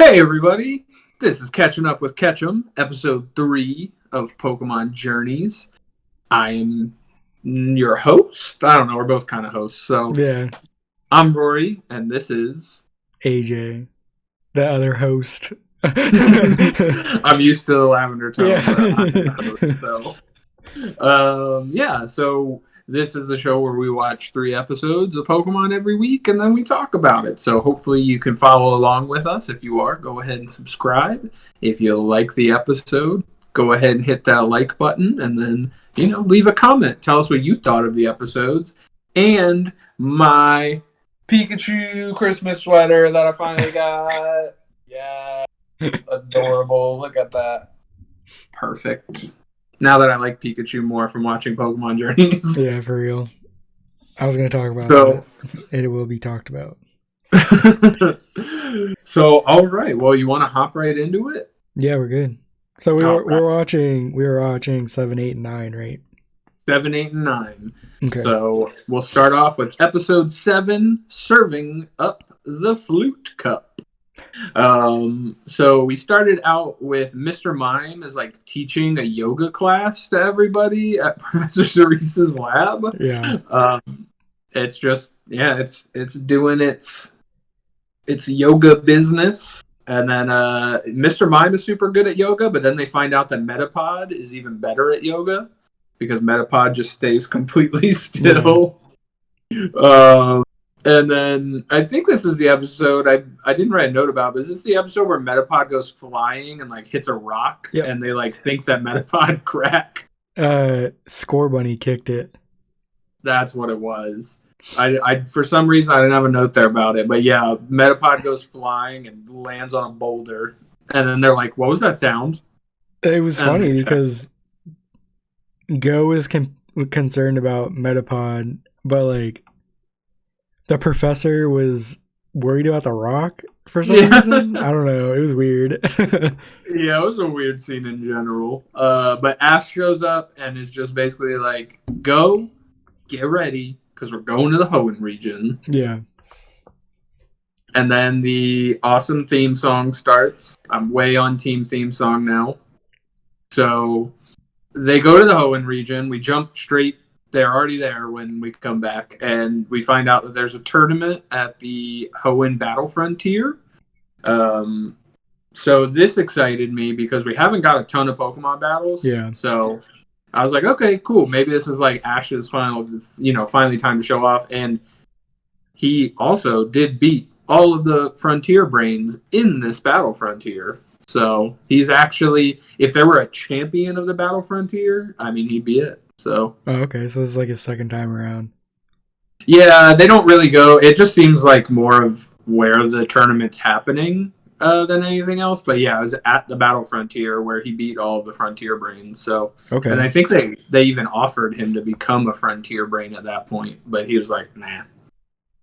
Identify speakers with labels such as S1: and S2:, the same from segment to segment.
S1: Hey everybody, this is Catching Up with Ketchum, episode 3 of Pokemon Journeys. I am your host. I don't know, we're both kind of hosts. So
S2: Yeah,
S1: I'm Rory, and this is...
S2: AJ, the other host.
S1: I'm used to the lavender tone
S2: Yeah.
S1: where I'm the host. So this is the show where we watch 3 episodes of Pokemon every week, and then we talk about it. So hopefully you can follow along with us. If you are, go ahead and subscribe. If you like the episode, go ahead and hit that like button, and then leave a comment. Tell us what you thought of the episodes. And my Pikachu Christmas sweater that I finally got. Yeah, adorable. Look at that. Perfect. Now that I like Pikachu more from watching Pokemon Journeys.
S2: Yeah, for real. I was going to talk about
S1: So,
S2: that, and it will be talked about.
S1: so all right. Well, you want to hop right into it?
S2: Yeah, we're good. So
S1: All right.
S2: we were watching 7, 8, and 9, right?
S1: 7, 8, and 9.
S2: Okay.
S1: So we'll start off with episode 7, Serving Up the Flute Cup. So we started out with Mr. Mime as like teaching a yoga class to everybody at Professor Cerise's lab.
S2: Yeah.
S1: It's just it's doing its yoga business. And then Mr. Mime is super good at yoga, but then they find out that Metapod is even better at yoga because Metapod just stays completely still. Yeah. And then I think this is the episode I didn't write a note about, but is this the episode where Metapod goes flying and like hits a rock and they like think that Metapod cracked?
S2: Score Bunny kicked it.
S1: That's what it was. I for some reason I didn't have a note there about it, but yeah, Metapod goes flying and lands on a boulder, and then they're like, "What was that sound?"
S2: It was funny because Go is concerned about Metapod, but like the professor was worried about the rock for some reason. I don't know. It was weird.
S1: Yeah, it was a weird scene in general. But Ash shows up and is just basically like, "Go, get ready, because we're going to the Hoenn region."
S2: Yeah.
S1: And then the awesome theme song starts. I'm way on team theme song now. So they go to the Hoenn region. We jump straight. They're already there when we come back. And we find out that there's a tournament at the Hoenn Battle Frontier. So this excited me because we haven't got a ton of Pokemon battles.
S2: Yeah.
S1: So I was like, okay, cool. Maybe this is like Ash's finally time to show off. And he also did beat all of the Frontier Brains in this Battle Frontier. So he's actually, if there were a champion of the Battle Frontier, I mean, he'd be it. So.
S2: Oh, okay. So this is like his second time around.
S1: Yeah, they don't really go. It just seems like more of where the tournament's happening than anything else. But yeah, it was at the Battle Frontier where he beat all of the Frontier Brains. So,
S2: okay. And
S1: I think they even offered him to become a Frontier Brain at that point, but he was like, nah.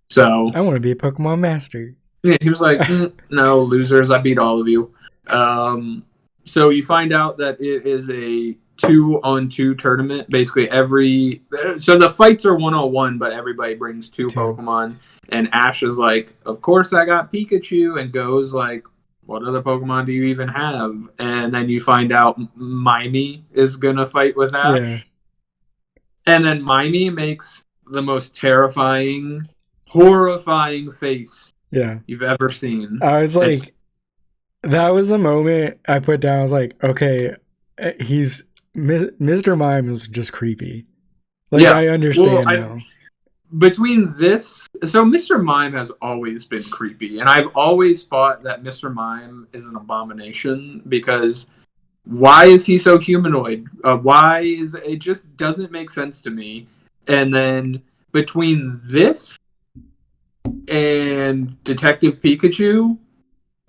S1: So
S2: I want to be a Pokemon Master.
S1: Yeah, he was like, no, losers, I beat all of you. So you find out that it is a 2-on-2 tournament. Basically, so the fights are 1-on-1, but everybody brings two Pokemon. And Ash is like, of course I got Pikachu, and Go's like, what other Pokemon do you even have? And then you find out Mimey is gonna fight with Ash. Yeah. And then Mimey makes the most terrifying, horrifying face you've ever seen.
S2: I was like, that was a moment I put down. I was like, okay, Mr. Mime is just creepy. Like, yeah. I understand now.
S1: Between this, so Mr. Mime has always been creepy, and I've always thought that Mr. Mime is an abomination because why is he so humanoid? It just doesn't make sense to me. And then between this and Detective Pikachu,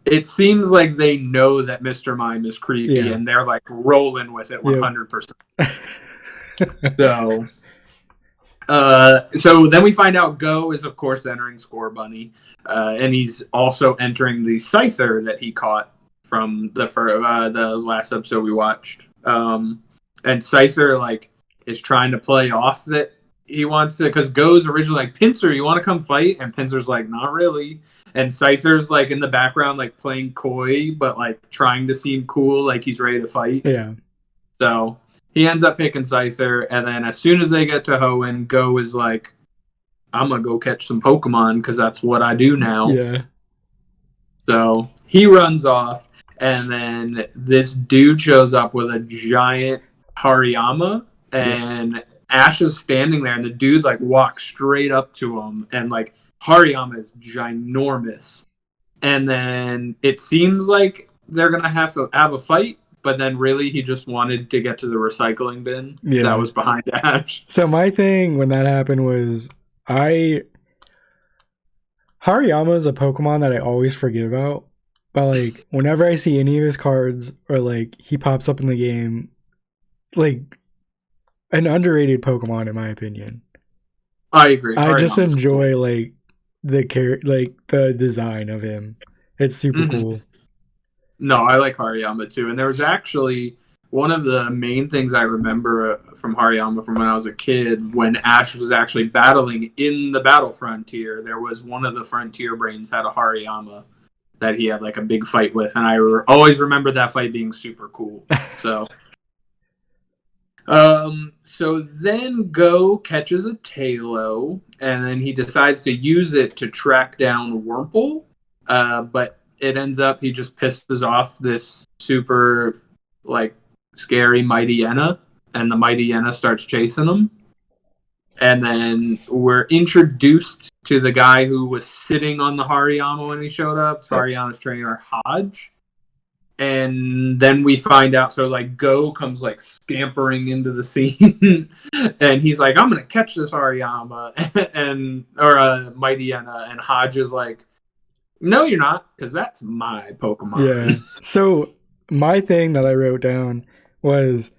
S1: it seems like they know that Mr. Mime is creepy, and they're like rolling with it 100%. So then we find out Go is, of course, entering Score Bunny, and he's also entering the Scyther that he caught from the last episode we watched. And Scyther is trying to play off that he wants to, because Go's originally like, Pinsir, you want to come fight? And Pinsir's like, not really. And Scyther's like in the background, like playing coy, but like trying to seem cool, like he's ready to fight.
S2: Yeah.
S1: So he ends up picking Scyther, and then as soon as they get to Hoenn, Go is like, I'm gonna go catch some Pokemon because that's what I do now.
S2: Yeah.
S1: So he runs off, and then this dude shows up with a giant Hariyama, and Ash is standing there, and the dude like walks straight up to him, and like Hariyama is ginormous. And then it seems like they're gonna have to have a fight, but then really he just wanted to get to the recycling bin that was behind Ash.
S2: So my thing when that happened was Hariyama is a Pokemon that I always forget about. But like whenever I see any of his cards or like he pops up in the game, like an underrated Pokemon in my opinion.
S1: I agree.
S2: I just enjoy like the design of him. It's super cool.
S1: No, I like Hariyama too. And there was actually one of the main things I remember from Hariyama from when I was a kid, when Ash was actually battling in the Battle Frontier, there was one of the Frontier Brains had a Hariyama that he had like a big fight with. And I always remember that fight being super cool. So... so then Go catches a Tailo, and then he decides to use it to track down Wurmple, but it ends up he just pisses off this super like scary Mightyena, and the Mightyena starts chasing him. And then we're introduced to the guy who was sitting on the Hariyama when he showed up. It's Hariyama's trainer, Hodge. And then we find out, so like Go comes like scampering into the scene, and he's like, I'm gonna catch this Hariyama or Mightyena, and Hodge is like, no, you're not, because that's my Pokemon.
S2: Yeah. So my thing that I wrote down was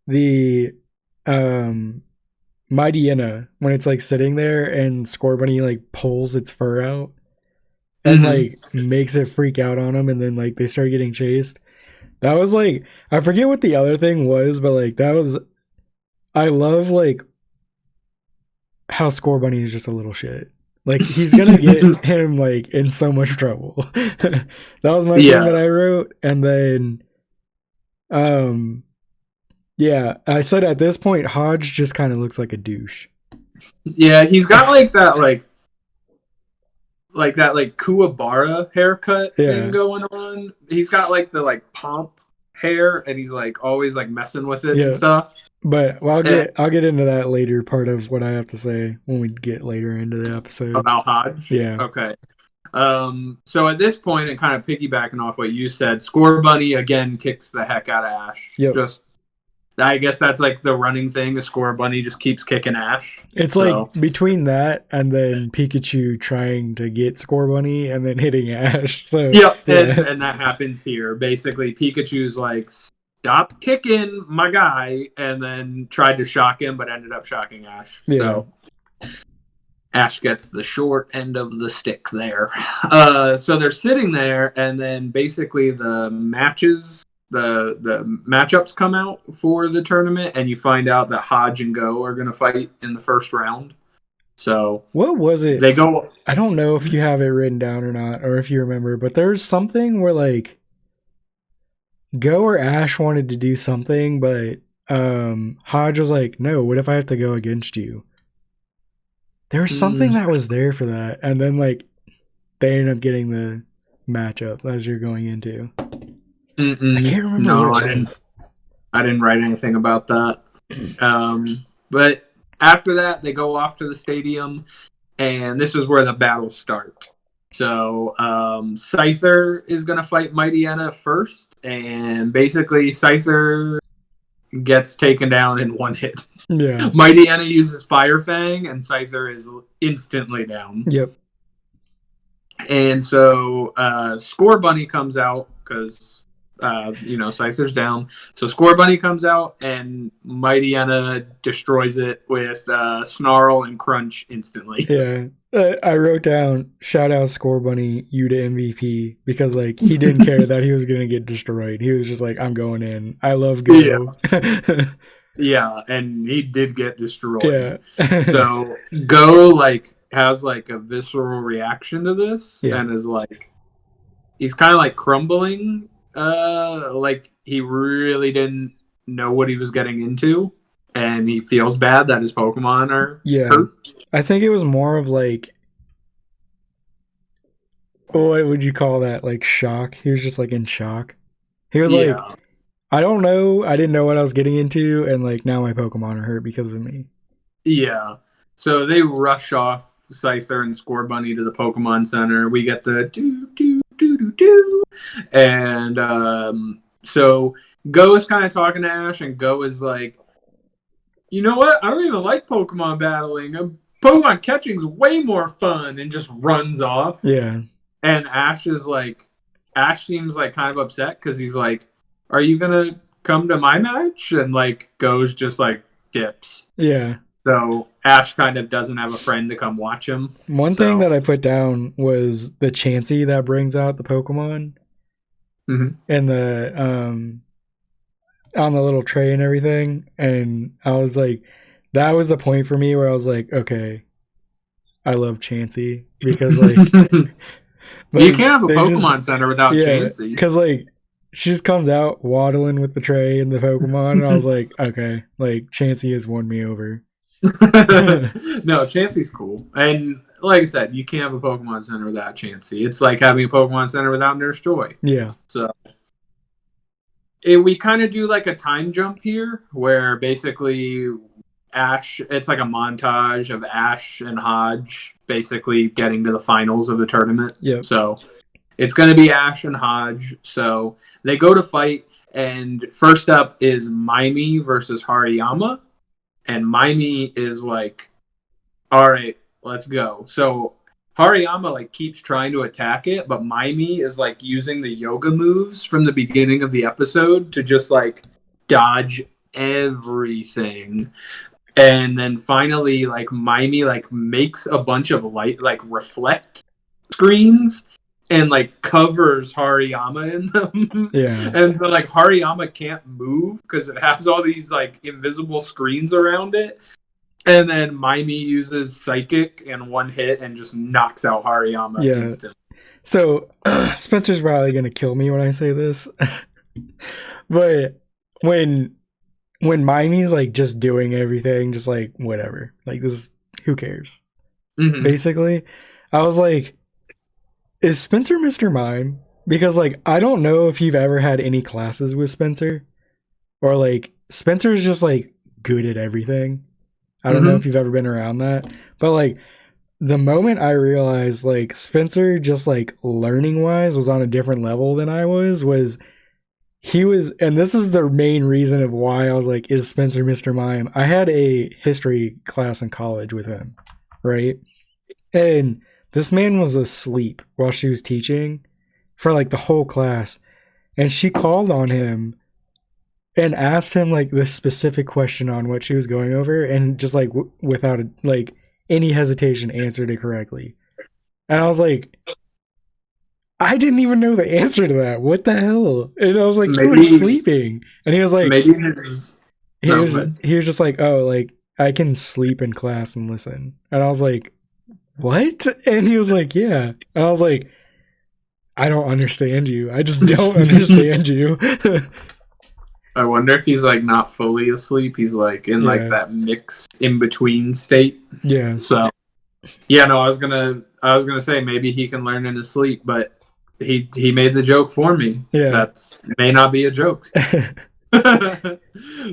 S2: the Mightyena when it's like sitting there and Scorbunny like pulls its fur out. And like makes it freak out on him, and then like they start getting chased. That was like, I forget what the other thing was, but like that was, I love like how Scorbunny is just a little shit. Like he's gonna get him like in so much trouble. That was my thing that I wrote. And then yeah, I said at this point Hodge just kind of looks like a douche.
S1: Yeah, he's got like that Kuwabara haircut thing going on. He's got like the like pomp hair, and he's like always like messing with it and stuff.
S2: But I'll get into that later part of what I have to say when we get later into the episode
S1: about Hodge.
S2: Yeah.
S1: Okay. So at this point, and kind of piggybacking off what you said, Scorbunny again kicks the heck out of Ash.
S2: Yep.
S1: I guess that's like the running thing. The Scorbunny just keeps kicking Ash.
S2: It's like between that and then Pikachu trying to get Scorbunny and then hitting Ash. So
S1: and that happens here. Basically, Pikachu's like, stop kicking my guy, and then tried to shock him, but ended up shocking Ash. Yeah. So Ash gets the short end of the stick there. So they're sitting there, and then basically the matches. The matchups come out for the tournament, and you find out that Hodge and Go are going to fight in the first round. So
S2: what was it?
S1: They go.
S2: I don't know if you have it written down or not, or if you remember, but there's something where like Go or Ash wanted to do something, but Hodge was like, "No, what if I have to go against you?" There was something that was there for that, and then like they ended up getting the matchup as you're going into. I can't remember.
S1: No, I didn't write anything about that. But after that, they go off to the stadium, and this is where the battles start. So Scyther is going to fight Mightyena first, and basically Scyther gets taken down in one hit.
S2: Yeah.
S1: Mightyena uses Fire Fang, and Scyther is instantly down.
S2: Yep.
S1: And so Scorbunny comes out because... Scyther's down. So Scorbunny comes out, and Mightyena destroys it with Snarl and Crunch instantly.
S2: Yeah. I wrote down, shout out Scorbunny, you to MVP, because like he didn't care that he was going to get destroyed. He was just like, I'm going in. I love Go.
S1: Yeah. Yeah, and he did get destroyed.
S2: Yeah.
S1: So Go like has like a visceral reaction to this
S2: Yeah.
S1: and is like he's kind of like crumbling. Like he really didn't know what he was getting into, and he feels bad that his Pokemon are hurt.
S2: I think it was more of like, what would you call that? Like shock. He was just like in shock. He was like, I don't know. I didn't know what I was getting into, and like now my Pokemon are hurt because of me.
S1: Yeah. So they rush off Scyther and Scorbunny to the Pokemon Center. We get the do do do do do, and so Go is kind of talking to Ash, and Go is like, you know what? I don't even like Pokemon battling. Pokemon catching's way more fun, and just runs off.
S2: Yeah.
S1: And Ash seems like kind of upset because he's like, are you gonna come to my match? And like Go's just like dips.
S2: Yeah.
S1: So Ash kind of doesn't have a friend to come watch him.
S2: One thing that I put down was the Chansey that brings out the Pokemon.
S1: Mm-hmm.
S2: And the on the little tray and everything. And I was like, that was the point for me where I was like, okay, I love Chansey. Because like,
S1: you can't have a Pokemon Center without Chansey.
S2: Because like she just comes out waddling with the tray and the Pokemon, and I was like, okay, like Chansey has won me over.
S1: No, Chansey's cool. And like I said, you can't have a Pokemon Center without Chansey. It's like having a Pokemon Center without Nurse Joy.
S2: Yeah.
S1: So we kind of do like a time jump here where basically Ash, it's like a montage of Ash and Hodge basically getting to the finals of the tournament.
S2: Yep.
S1: So it's going to be Ash and Hodge. So they go to fight, and first up is Mimey versus Hariyama. And Mimey is like, all right, let's go. So Hariyama like keeps trying to attack it, but Mimey is like using the yoga moves from the beginning of the episode to just like dodge everything. And then finally, like Mimey like makes a bunch of light like reflect screens and like covers Hariyama in them.
S2: Yeah.
S1: And so like Hariyama can't move because it has all these like invisible screens around it. And then Mimey uses Psychic in one hit and just knocks out Hariyama instantly.
S2: So Spencer's probably gonna kill me when I say this. But when Mimey's like just doing everything, just like whatever. Like this is, who cares? Mm-hmm. Basically. I was like, is Spencer Mr. Mime? Because like I don't know if you've ever had any classes with Spencer. Or like Spencer's just like good at everything. I don't know if you've ever been around that. But like the moment I realized like Spencer just like learning wise was on a different level than I was he was, and this is the main reason of why I was like, is Spencer Mr. Mime? I had a history class in college with him, right? And this man was asleep while she was teaching for like the whole class. And she called on him and asked him like this specific question on what she was going over, and just like without like any hesitation answered it correctly. And I was like, I didn't even know the answer to that. What the hell? And I was like, you were sleeping. And he was like, he was just like, oh, like I can sleep in class and listen. And I was like, what? And he was like, yeah. And I was like, I don't understand you. I just don't understand you. I
S1: wonder if he's like not fully asleep. He's like in like that mixed in between state.
S2: Yeah.
S1: So yeah, no, I was gonna say maybe he can learn in his sleep, but he made the joke for me.
S2: Yeah.
S1: That may not be a joke.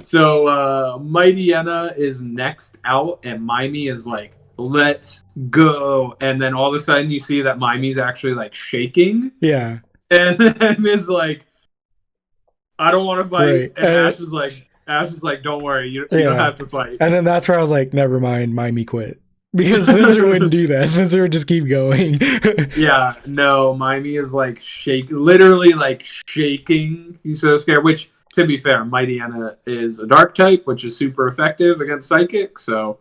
S1: So Mightyena is next out, and Mimey is like, let's go. And then all of a sudden you see that Mimey's actually like shaking.
S2: Yeah.
S1: And then is like, I don't want to fight. Right. And Ash is like, don't worry, you don't have to fight.
S2: And then that's where I was like, never mind, Mimey quit. Because Spencer wouldn't do that. Spencer would just keep going.
S1: Yeah, no, Mimey is like literally like shaking. He's so scared, which, to be fair, Mightyena is a dark type, which is super effective against Psychic, so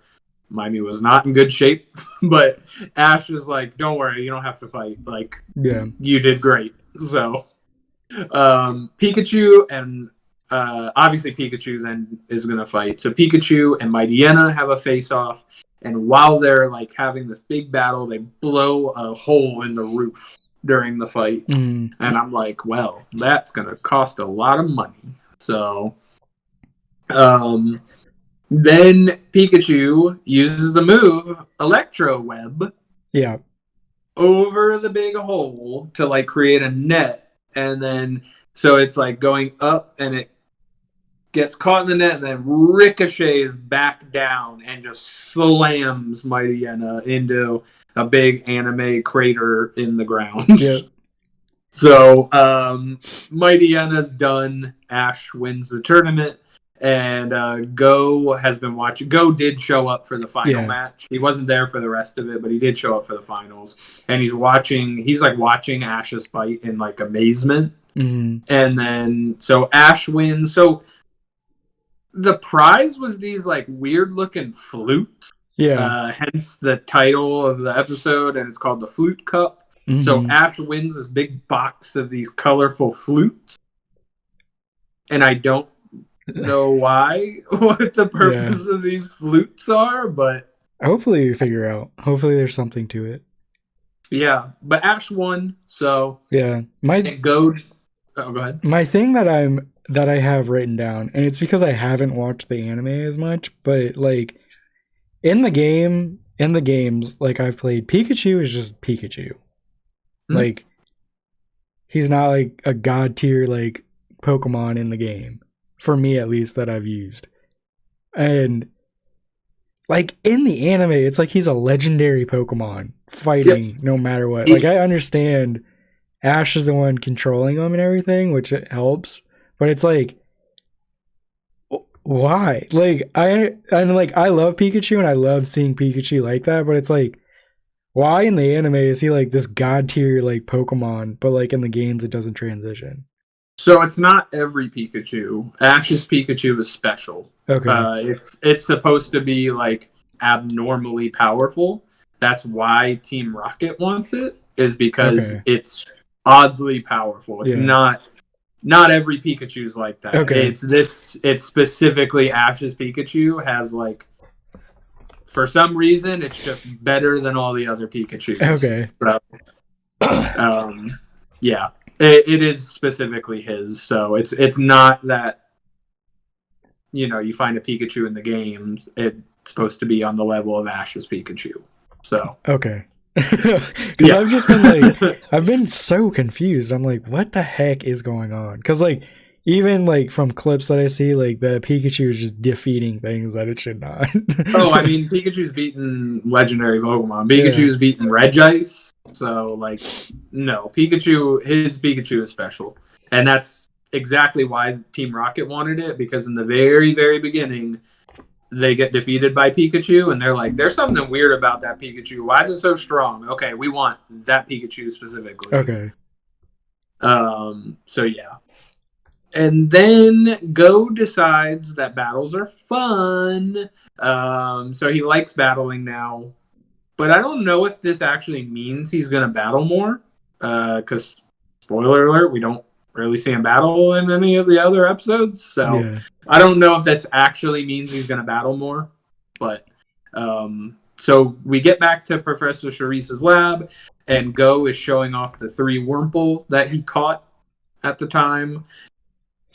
S1: Mimey was not in good shape. But Ash is like, don't worry, you don't have to fight. Like,
S2: yeah,
S1: you did great. So Pikachu and obviously Pikachu then is going to fight. So Pikachu and Mightyena have a face-off. And while they're like having this big battle, they blow a hole in the roof during the fight.
S2: Mm.
S1: And I'm like, well, that's going to cost a lot of money. So then Pikachu uses the move Electro Web.
S2: Yeah.
S1: Over the big hole to like create a net. And then so it's like going up and it gets caught in the net and then ricochets back down and just slams Mightyena into a big anime crater in the ground.
S2: Yep.
S1: So Mightyena's done. Ash wins the tournament. And Go has been watching. Go did show up for the final match. He wasn't there for the rest of it, but he did show up for the finals. And he's watching. He's like watching Ash's fight in like amazement.
S2: Mm-hmm.
S1: And then so Ash wins. So the prize was these like weird looking flutes.
S2: Yeah.
S1: Hence the title of the episode, and it's called the Flute Cup.
S2: Mm-hmm.
S1: So Ash wins this big box of these colorful flutes, and I don't know why, what the purpose of these flutes are, but
S2: hopefully you figure out. Hopefully there's something to it.
S1: Yeah, but Ash won, so
S2: yeah.
S1: Go ahead.
S2: My thing that I have written down, and it's because I haven't watched the anime as much, but like in the games like I've played, Pikachu is just Pikachu. Mm-hmm. Like he's not like a god tier like Pokemon in the game. For me at least that I've used. And like in the anime, it's like he's a legendary Pokemon fighting no matter what. Like I understand Ash is the one controlling him and everything, which it helps, but it's like why? Like I love Pikachu and I love seeing Pikachu like that, but it's like why in the anime is he like this god tier like Pokemon, but like in the games it doesn't transition?
S1: So it's not every Pikachu. Ash's Pikachu is special.
S2: Okay.
S1: It's supposed to be like abnormally powerful. That's why Team Rocket wants it, is because it's oddly powerful. It's not every Pikachu's like that.
S2: Okay.
S1: It's specifically Ash's Pikachu has like, for some reason it's just better than all the other Pikachus.
S2: Okay.
S1: So, yeah. It is specifically his, so it's not that, you know, you find a Pikachu in the games. It's supposed to be on the level of Ash's Pikachu. So
S2: okay, because I've just been like, I've been so confused. I'm like, what the heck is going on? Because like even like from clips that I see, like the Pikachu is just defeating things that it should not.
S1: Oh, I mean, Pikachu's beaten legendary Pokemon. Pikachu's beaten Regice. So, like, no, his Pikachu is special. And that's exactly why Team Rocket wanted it, because in the very, very beginning, they get defeated by Pikachu, and they're like, there's something weird about that Pikachu. Why is it so strong? Okay, we want that Pikachu specifically.
S2: Okay.
S1: So, yeah. And then Go decides that battles are fun. So he likes battling now. But I don't know if this actually means he's going to battle more. Because, spoiler alert, we don't really see him battle in any of the other episodes. So I don't know if this actually means he's going to battle more. But, so we get back to Professor Cherise's lab. And Go is showing off the 3 Wurmple that he caught at the time.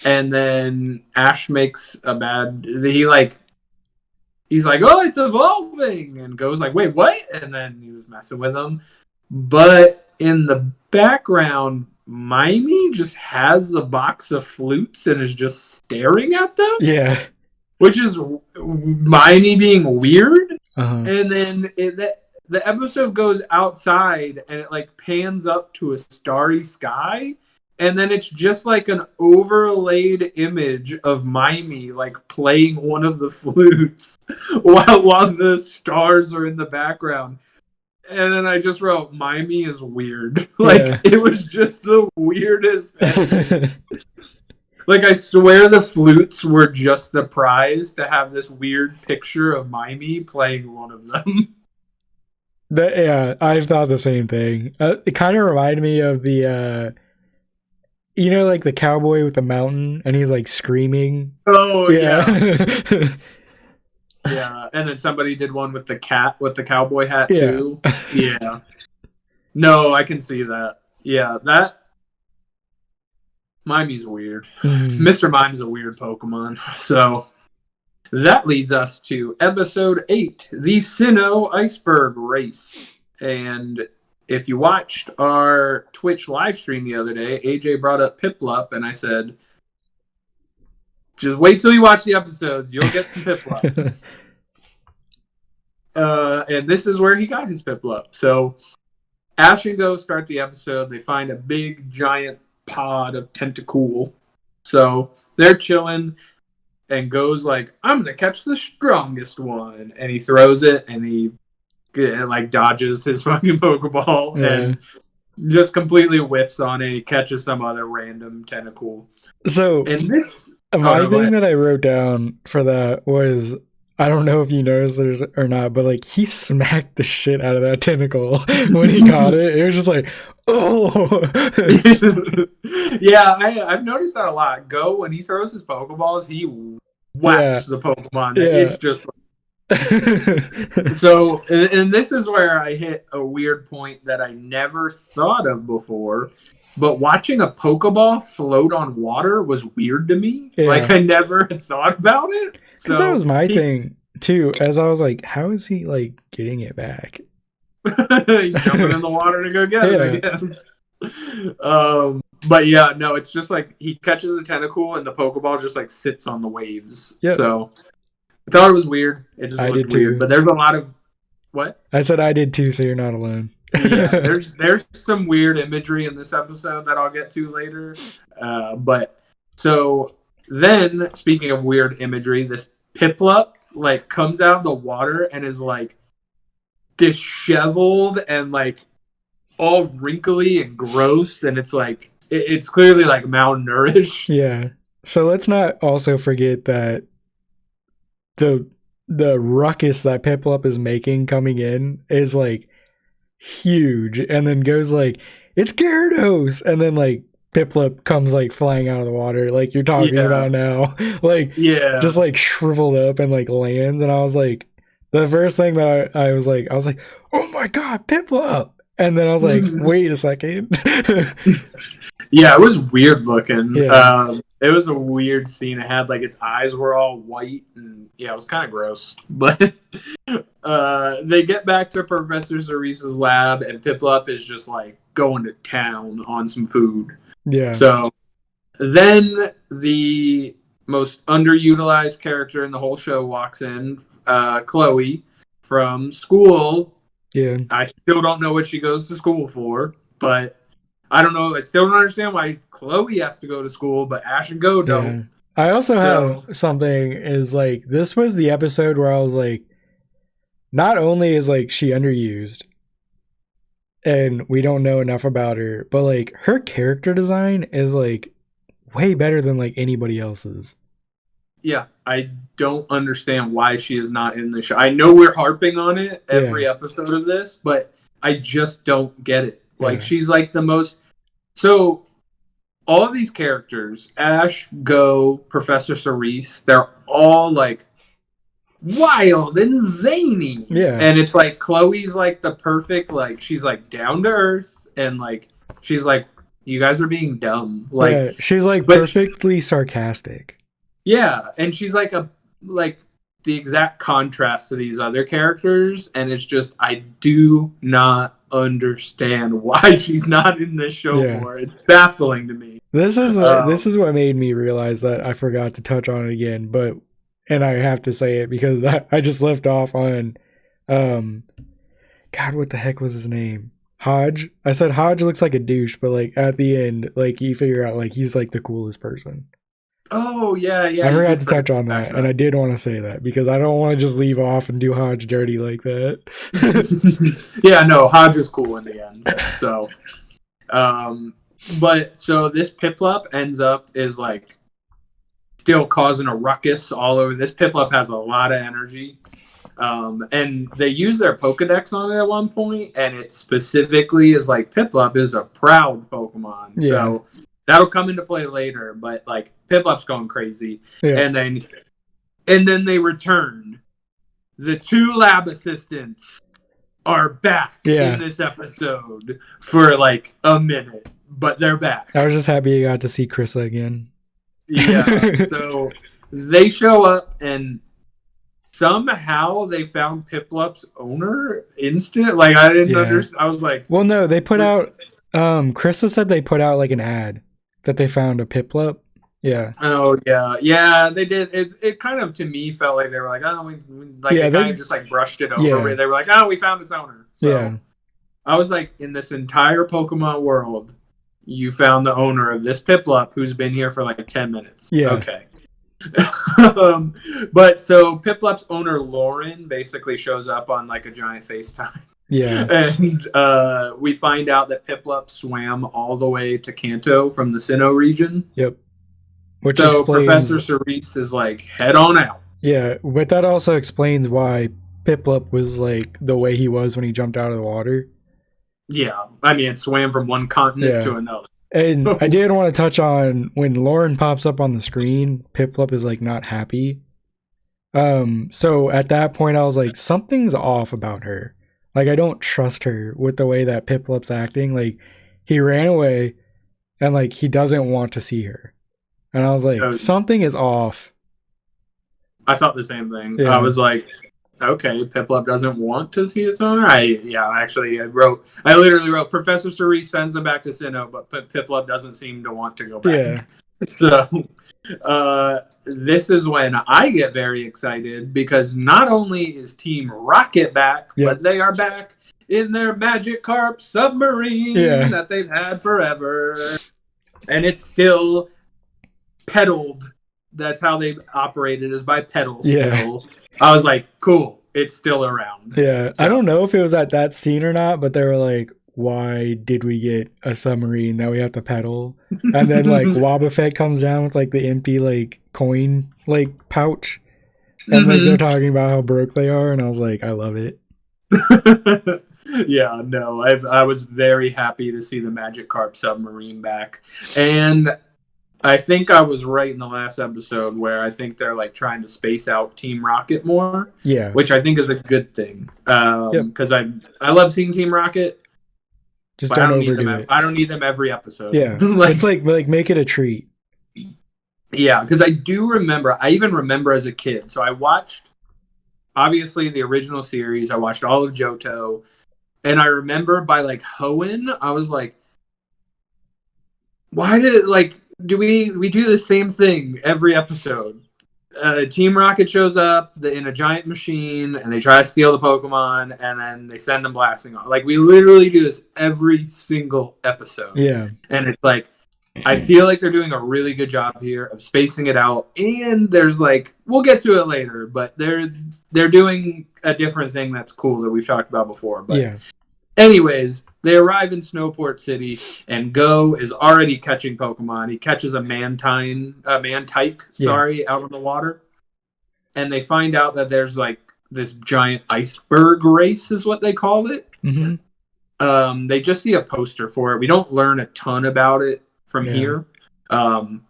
S1: And then Ash makes a bad... He's like, oh, it's evolving! And Go's like, wait, what? And then he was messing with him. But in the background, Mimey just has a box of flutes and is just staring at them.
S2: Yeah.
S1: Which is Mimey being weird.
S2: Uh-huh.
S1: And then the episode goes outside and it like pans up to a starry sky. And then it's just like an overlaid image of Mimey like playing one of the flutes while the stars are in the background. And then I just wrote, Mimey is weird. It was just the weirdest thing. Like, I swear the flutes were just the prize to have this weird picture of Mimey playing one of them.
S2: I thought the same thing. It kind of reminded me of the... you know, like the cowboy with the mountain, and he's like screaming.
S1: Oh yeah. Yeah, and then somebody did one with the cat with the cowboy hat too. Yeah. No, I can see that. Yeah, that Mimey's weird.
S2: Mm-hmm.
S1: Mr. Mime's a weird Pokemon. So that leads us to episode 8, the Sinnoh Iceberg Race. And if you watched our Twitch live stream the other day, AJ brought up Piplup, and I said, just wait till you watch the episodes. You'll get some Piplup. And this is where he got his Piplup. So Ash and Go start the episode. They find a big, giant pod of Tentacool. So they're chilling, and Go's like, I'm going to catch the strongest one. And he throws it, and he like dodges his fucking Pokeball and just completely whiffs on it. He catches some other random Tentacool.
S2: So
S1: and this...
S2: My thing that I wrote down for that was, I don't know if you noticed it or not, but like he smacked the shit out of that tentacle when he got it. It was just like, oh.
S1: Yeah, I've noticed that a lot. Go, when he throws his Pokeballs, he whacks the Pokemon. Yeah. It's just like... So, and this is where I hit a weird point that I never thought of before. But watching a Pokeball float on water was weird to me. Yeah. Like, I never thought about it.
S2: Because that was my thing, too. As I was like, how is he, like, getting it back?
S1: He's jumping in the water to go get it, I guess. But, yeah, no, it's just like he catches the Tentacool and the Pokeball just, like, sits on the waves. Yep. So, I thought it was weird. It just looked weird. But there's a lot of... What?
S2: I said I did, too, so you're not alone.
S1: Yeah, there's some weird imagery in this episode that I'll get to later. But so then, speaking of weird imagery, this Piplup like comes out of the water and is like disheveled and like all wrinkly and gross, and it's like it's clearly like malnourished.
S2: Yeah. So let's not also forget that the ruckus that Piplup is making coming in is like huge, and then goes like, it's Gyarados, and then like Piplup comes like flying out of the water like you're talking about now, like just like shriveled up and like lands. And I was like, the first thing that I was like, oh my god, Piplup, and then I was like, wait a second.
S1: Yeah, it was weird looking. It was a weird scene. It had like its eyes were all white, and it was kind of gross. But they get back to Professor Cerise's lab, and Piplup is just like going to town on some food. Yeah. So then the most underutilized character in the whole show walks in, Chloe from school. Yeah. I still don't know what she goes to school for, but I don't know. I still don't understand why Chloe has to go to school, but Ash and Go don't.
S2: Yeah. I also have something is like, this was the episode where I was like, not only is like she underused and we don't know enough about her, but like her character design is like way better than like anybody else's.
S1: Yeah, I don't understand why she is not in the show. I know we're harping on it every episode of this, but I just don't get it. Like, she's like the most... So, all of these characters, Ash, Go, Professor Cerise, they're all, like, wild and zany. Yeah. And it's like, Chloe's, like, the perfect, like, she's, like, down to earth, and, like, she's, like, you guys are being dumb. Like,
S2: she's, like, perfectly sarcastic.
S1: Yeah, and she's, like, the exact contrast to these other characters, and it's just, I do not understand why she's not in this show more. It's baffling to me.
S2: This is what made me realize that I forgot to touch on it again, and I have to say it because I just left off on God, what the heck was his name? Hodge. I said Hodge looks like a douche, but like at the end, like you figure out like he's like the coolest person.
S1: Oh, yeah.
S2: I forgot to touch on that, and I did want to say that because I don't want to just leave off and do Hodge dirty like that.
S1: Yeah, no, Hodge is cool in the end. So, but so this Piplup is like still causing a ruckus all over. This Piplup has a lot of energy. And they use their Pokedex on it at one point, and it specifically is like Piplup is a proud Pokemon. Yeah. So That'll come into play later, but like Piplup's going crazy.
S2: Yeah.
S1: And then they return. The 2 lab assistants are back in this episode for like a minute, but they're back.
S2: I was just happy you got to see Krissa again.
S1: Yeah. So they show up and somehow they found Piplup's owner instant. Like I didn't understand. I was like,
S2: well, no, they put out. Krissa said they put out like an ad that they found a Piplup. Yeah.
S1: Oh yeah. They did. It kind of to me felt like they were like, oh, they kind of just like brushed it over.
S2: Yeah.
S1: They were like, oh, we found its owner. So
S2: yeah.
S1: I was like, in this entire Pokemon world, you found the owner of this Piplup who's been here for like 10 minutes.
S2: Yeah.
S1: Okay. But so Piplup's owner Lauren basically shows up on like a giant FaceTime.
S2: Yeah.
S1: And we find out that Piplup swam all the way to Kanto from the Sinnoh region.
S2: Yep. Which
S1: so
S2: explains...
S1: Professor Cerise is like, head on out.
S2: Yeah, but that also explains why Piplup was like the way he was when he jumped out of the water.
S1: Yeah, I mean, it swam from one continent to another.
S2: And I did want to touch on when Lauren pops up on the screen, Piplup is like not happy. So at that point I was like, something's off about her. Like I don't trust her with the way that Piplup's acting. Like he ran away and like he doesn't want to see her. And I was like, something is off.
S1: I thought the same thing. Yeah. I was like, okay, Piplup doesn't want to see its owner. I literally wrote Professor Cerise sends him back to Sinnoh, but Piplup doesn't seem to want to go back.
S2: Yeah.
S1: So this is when I get very excited because not only is Team Rocket back, but they are back in their Magikarp submarine that they've had forever. And it's still pedaled. That's how they operated, is by pedals.
S2: Yeah.
S1: I was like, cool, it's still around.
S2: Yeah. So, I don't know if it was at that scene or not, but they were like, why did we get a submarine that we have to pedal? And then like Wobbuffet comes down with like the empty like coin like pouch. And like they're talking about how broke they are, and I was like, I love it.
S1: Yeah, no, I was very happy to see the Magikarp submarine back. And I think I was right in the last episode where I think they're like trying to space out Team Rocket more.
S2: Yeah.
S1: Which I think is a good thing. Because I love seeing Team Rocket.
S2: Just don't overdo it.
S1: I don't need them every episode.
S2: Yeah. It's like make it a treat.
S1: Yeah, because I do remember, I even remember as a kid. So I watched, obviously, the original series. I watched all of Johto. And I remember by like Hoenn, I was like, why did, like, do we do the same thing every episode? Team Rocket shows up in a giant machine and they try to steal the Pokemon and then they send them blasting off. Like we literally do this every single episode.
S2: Yeah.
S1: And it's like, I feel like they're doing a really good job here of spacing it out. And there's like, we'll get to it later, but they're doing a different thing that's cool that we've talked about before. But
S2: yeah.
S1: Anyways, they arrive in Snowport City, and Go is already catching Pokemon. He catches a Mantike, out on the water. And they find out that there's like this giant iceberg race is what they called it.
S2: Mm-hmm.
S1: They just see a poster for it. We don't learn a ton about it from here. But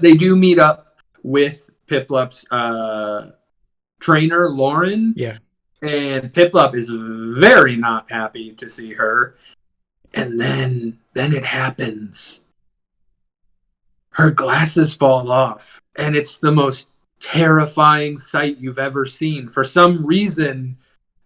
S1: they do meet up with Piplup's trainer, Lauren.
S2: Yeah.
S1: And Piplup is very not happy to see her. And then it happens. Her glasses fall off. And it's the most terrifying sight you've ever seen. For some reason,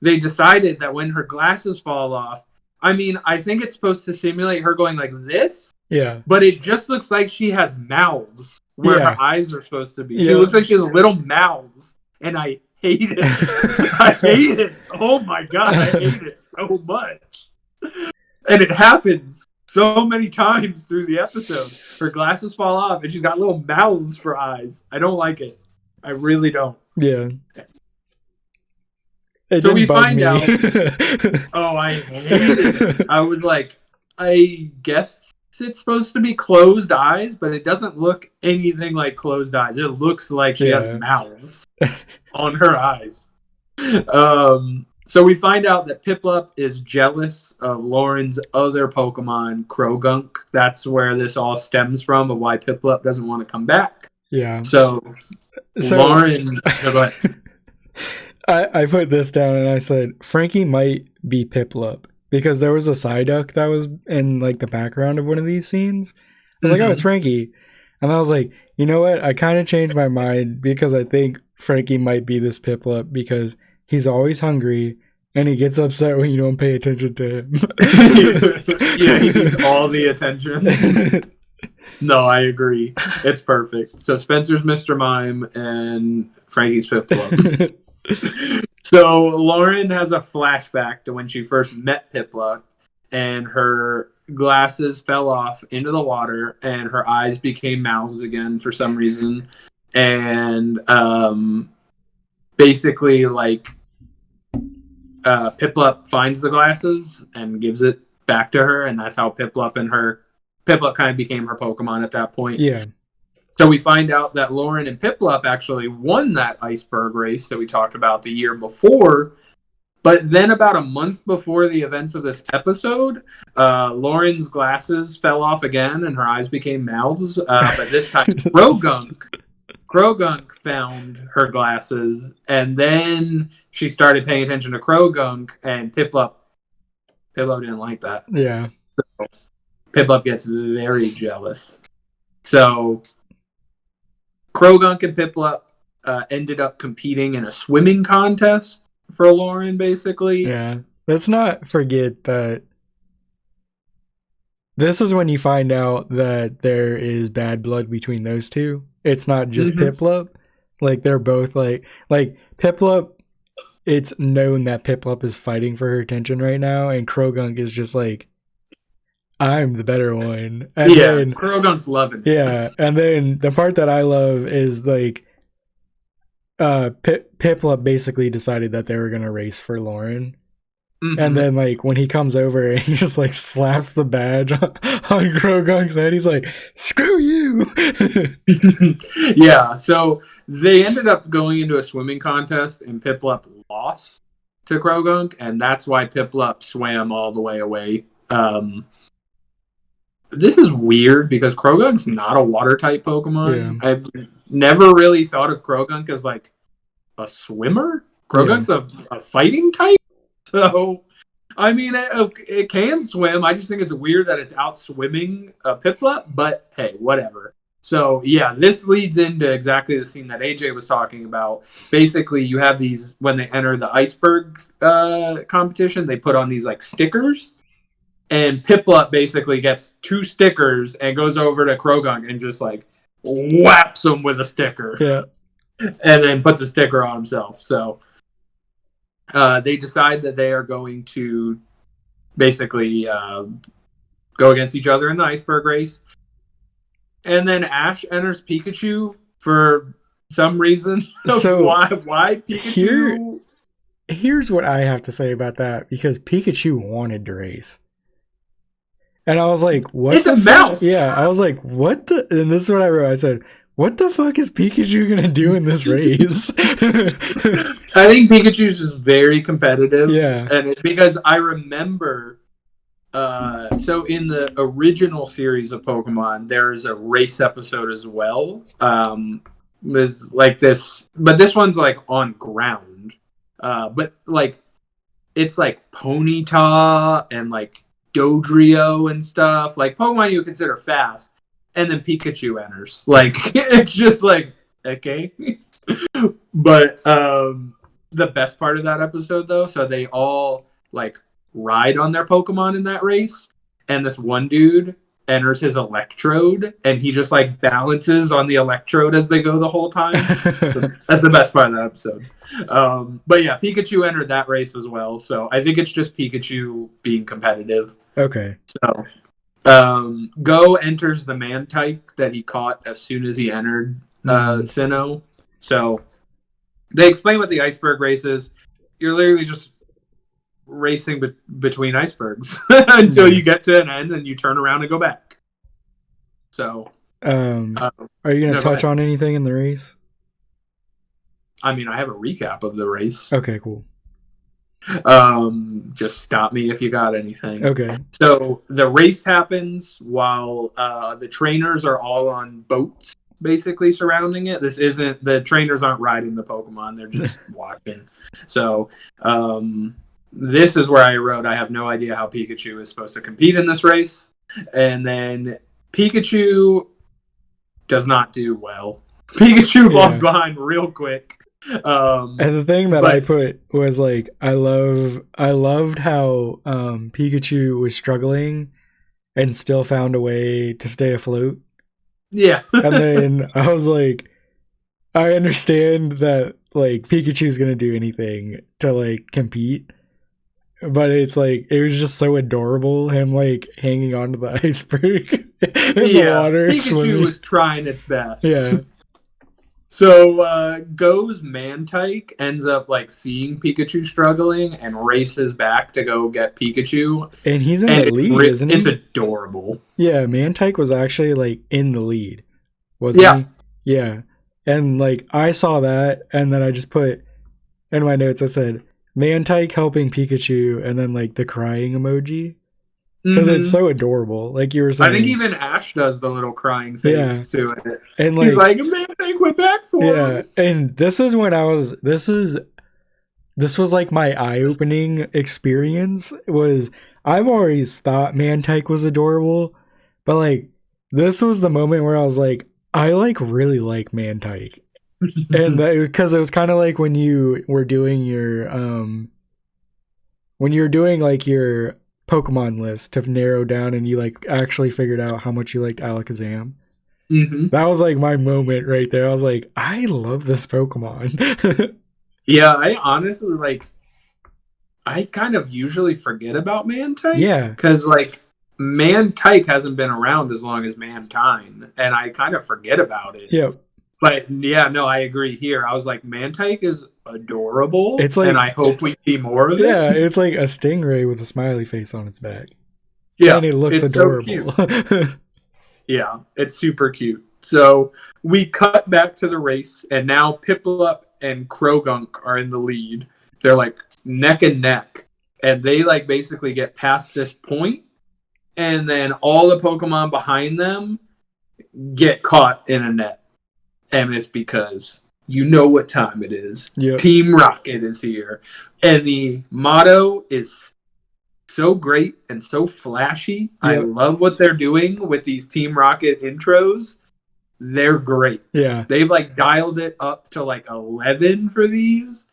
S1: they decided that when her glasses fall off, I mean, I think it's supposed to simulate her going like this.
S2: Yeah.
S1: But it just looks like she has mouths where her eyes are supposed to be. She looks like she has little mouths. And I hate it. I hate it. Oh my god, I hate it so much. And it happens so many times through the episode. Her glasses fall off and she's got little mouths for eyes. I don't like it. I really don't.
S2: Yeah.
S1: So we find out. Oh, I hate it. I was like, I guess it's supposed to be closed eyes, but it doesn't look anything like closed eyes. It looks like she has mouths on her eyes. So we find out that Piplup is jealous of Lauren's other Pokemon, Krogunk. That's where this all stems from, of why Piplup doesn't want to come back.
S2: Yeah.
S1: So Lauren... No, go ahead.
S2: I put this down and I said, Frankie might be Piplup. Because there was a Psyduck that was in like the background of one of these scenes. I was like, oh, it's Frankie. And I was like, you know what? I kind of changed my mind because I think Frankie might be this Piplup because he's always hungry and he gets upset when you don't pay attention to him.
S1: Yeah, he needs all the attention. No, I agree. It's perfect. So Spencer's Mr. Mime and Frankie's Piplup. So Lauren has a flashback to when she first met Piplup and her glasses fell off into the water and her eyes became mouths again for some reason. And basically, like, Piplup finds the glasses and gives it back to her, and that's how Piplup kind of became her Pokemon at that point.
S2: Yeah.
S1: So we find out that Lauren and Piplup actually won that iceberg race that we talked about the year before. But then about a month before the events of this episode, Lauren's glasses fell off again and her eyes became mouths. But this time, Krogunk found her glasses, and then she started paying attention to Krogunk, and Piplup didn't like that.
S2: Yeah.
S1: So Piplup gets very jealous. So Krogunk and Piplup ended up competing in a swimming contest for Lauren, basically.
S2: Yeah. Let's not forget that this is when you find out that there is bad blood between those two. It's not just Piplup. Like, they're both like Piplup, it's known that Piplup is fighting for her attention right now, and Krogunk is just like, I'm the better one. And then,
S1: Krogunk's loving it.
S2: Yeah, and then the part that I love is like Piplup basically decided that they were gonna race for Lauren. And then, like, when he comes over and he just like slaps the badge on Krogunk's head, he's like, screw you.
S1: Yeah, so they ended up going into a swimming contest and Piplup lost to Krogunk, and that's why Piplup swam all the way away. This is weird because Krogunk's not a water type Pokemon. Yeah. I've never really thought of Krogunk as like a swimmer. Krogunk's a fighting type. So, I mean, it can swim. I just think it's weird that it's out swimming Piplup, but hey, whatever. So, yeah, this leads into exactly the scene that AJ was talking about. Basically, you have these, when they enter the iceberg competition, they put on these, like, stickers. And Piplup basically gets 2 stickers and goes over to Krogunk and just, like, whaps him with a sticker.
S2: Yeah.
S1: And then puts a sticker on himself. So, they decide that they are going to basically go against each other in the iceberg race. And then Ash enters Pikachu for some reason. So why Pikachu?
S2: Here's what I have to say about that, because Pikachu wanted to race. And I was like, what
S1: the mouse?
S2: Yeah, I was like, what the? And this is what I wrote. I said, what the fuck is Pikachu going to do in this race?
S1: I think Pikachu's just very competitive.
S2: Yeah.
S1: And it's because I remember, so in the original series of Pokemon, there's a race episode as well. There's like this, but this one's like on ground. But like, it's like Ponyta and like Dodrio and stuff. Like Pokemon you would consider fast. And then Pikachu enters. Like, it's just like, okay. But the best part of that episode, though, so they all, like, ride on their Pokemon in that race. And this one dude enters his Electrode. And he just, like, balances on the Electrode as they go the whole time. That's the best part of that episode. But, yeah, Pikachu entered that race as well. So I think it's just Pikachu being competitive.
S2: Okay.
S1: So... Go enters the Mantike that he caught as soon as he entered Sinnoh. So they explain what the iceberg race is. You're literally just racing between icebergs until you get to an end and you turn around and go back. So,
S2: are you going to touch on anything in the race?
S1: I mean, I have a recap of the race.
S2: Okay, cool.
S1: Just stop me if you got anything.
S2: Okay.
S1: So the race happens while the trainers are all on boats, basically surrounding it. The trainers aren't riding the Pokemon; they're just watching. So this is where I wrote, I have no idea how Pikachu is supposed to compete in this race. And then Pikachu does not do well. Pikachu falls behind real quick.
S2: And the thing that I put was like, I loved how Pikachu was struggling and still found a way to stay afloat.
S1: Yeah.
S2: And then I was like, I understand that like Pikachu's gonna do anything to like compete, but it's like it was just so adorable, him like hanging onto the iceberg in the water.
S1: Pikachu
S2: swimming.
S1: was trying its best.
S2: Yeah.
S1: So Go's Mantike ends up like seeing Pikachu struggling and races back to go get Pikachu.
S2: And he's in the lead, isn't he?
S1: It's adorable.
S2: Yeah, Mantike was actually like in the lead, wasn't he? Yeah. And like I saw that, and then I just put in my notes, I said Mantike helping Pikachu, and then like the crying emoji. Because it's so adorable, like you were saying.
S1: I think even Ash does the little crying face to it.
S2: And like,
S1: he's like, Mantike went back for him.
S2: And this is when this was like my eye-opening experience. I've always thought Mantike was adorable, but like this was the moment where I was like, I like really like Mantike. And because it was kind of like when you were doing your like your Pokemon list to narrow down, and you like actually figured out how much you liked Alakazam.
S1: Mm-hmm.
S2: That was like my moment right there. I was like, I love this Pokemon.
S1: Yeah, I honestly like. I kind of usually forget about Mantike.
S2: Yeah,
S1: because like Mantike hasn't been around as long as Mantine, and I kind of forget about it.
S2: Yep.
S1: But yeah, no, I agree here. I was like, Mantike is adorable.
S2: It's like,
S1: and I hope we see more of it.
S2: Yeah, it's like a stingray with a smiley face on its back.
S1: Yeah,
S2: and it looks adorable.
S1: So cute. Yeah, it's super cute. So we cut back to the race, and now Piplup and Krogunk are in the lead. They're like neck and neck, and they like basically get past this point, and then all the Pokemon behind them get caught in a net. And it's because you know what time it is.
S2: Yep.
S1: Team Rocket is here. And the motto is so great and so flashy. Yep. I love what they're doing with these Team Rocket intros. They're great.
S2: Yeah.
S1: They've like dialed it up to like 11 for these,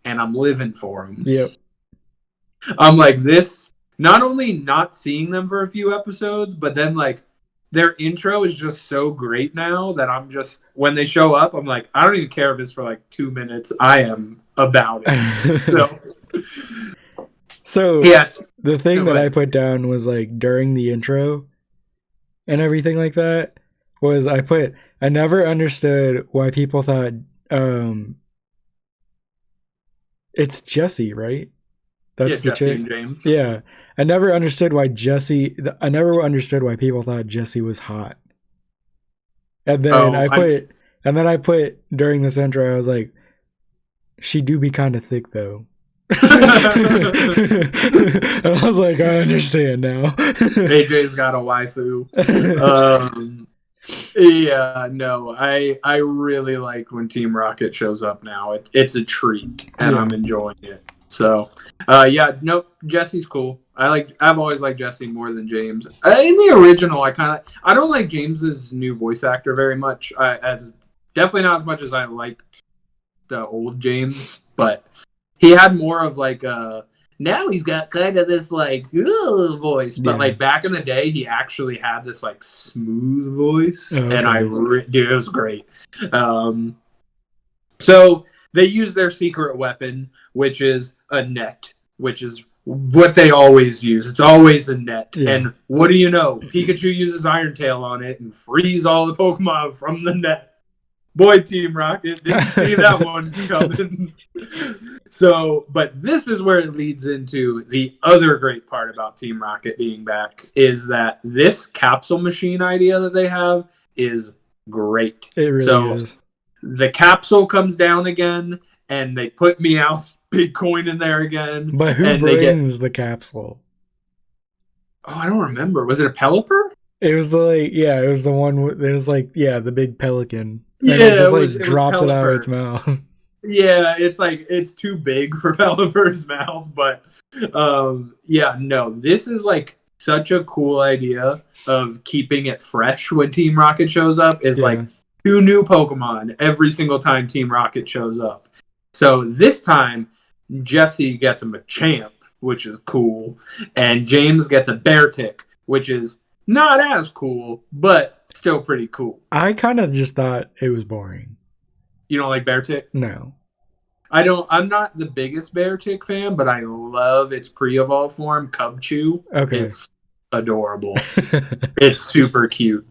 S1: and I'm living for them.
S2: Yep.
S1: I'm like, this, not only not seeing them for a few episodes, but then like their intro is just so great now that I'm just, when they show up, I'm like, I don't even care if it's for like 2 minutes. I am about it.
S2: So
S1: yeah,
S2: the thing that I put down was like during the intro and everything like that was I never understood why people thought it's Jessie, right? That's the
S1: Jessie
S2: chick.
S1: And James.
S2: Yeah. I never understood why people thought Jessie was hot. And then I put during this intro, I was like, she do be kind of thick though. And I was like, I understand now.
S1: AJ's got a waifu. Yeah, no, I really like when Team Rocket shows up now. It's a treat, and I'm enjoying it. So, yeah, nope, Jessie's cool. I've always liked Jessie more than James. In the original, I don't like James's new voice actor very much. Definitely not as much as I liked the old James, but he had more of like now he's got kind of this like voice, but like back in the day, he actually had this like smooth voice, and dude, it was great. So they use their secret weapon, which is a net, which is what they always use. It's always a net. Yeah. And what do you know? Pikachu uses Iron Tail on it and frees all the Pokemon from the net. Boy, Team Rocket, didn't see that one coming. So, but this is where it leads into the other great part about Team Rocket being back, is that this capsule machine idea that they have is great.
S2: It really is.
S1: The capsule comes down again, and they put Meowth's big coin in there again.
S2: But who brings the capsule?
S1: Oh, I don't remember. Was it a Pelipper?
S2: It was it was the one. It was the big pelican. And
S1: yeah,
S2: it just drops it out of its mouth.
S1: Yeah, it's too big for Pelipper's mouth, but this is like such a cool idea of keeping it fresh when Team Rocket shows up. Is like 2 new Pokemon every single time Team Rocket shows up. So this time, Jesse gets a Machamp, which is cool, and James gets a Beartic, which is not as cool, but still pretty cool.
S2: I kind of just thought it was boring.
S1: You don't like Beartic?
S2: No.
S1: I'm not the biggest Beartic fan, but I love its pre-evolved form, Cubchoo.
S2: Okay.
S1: It's adorable. It's super cute.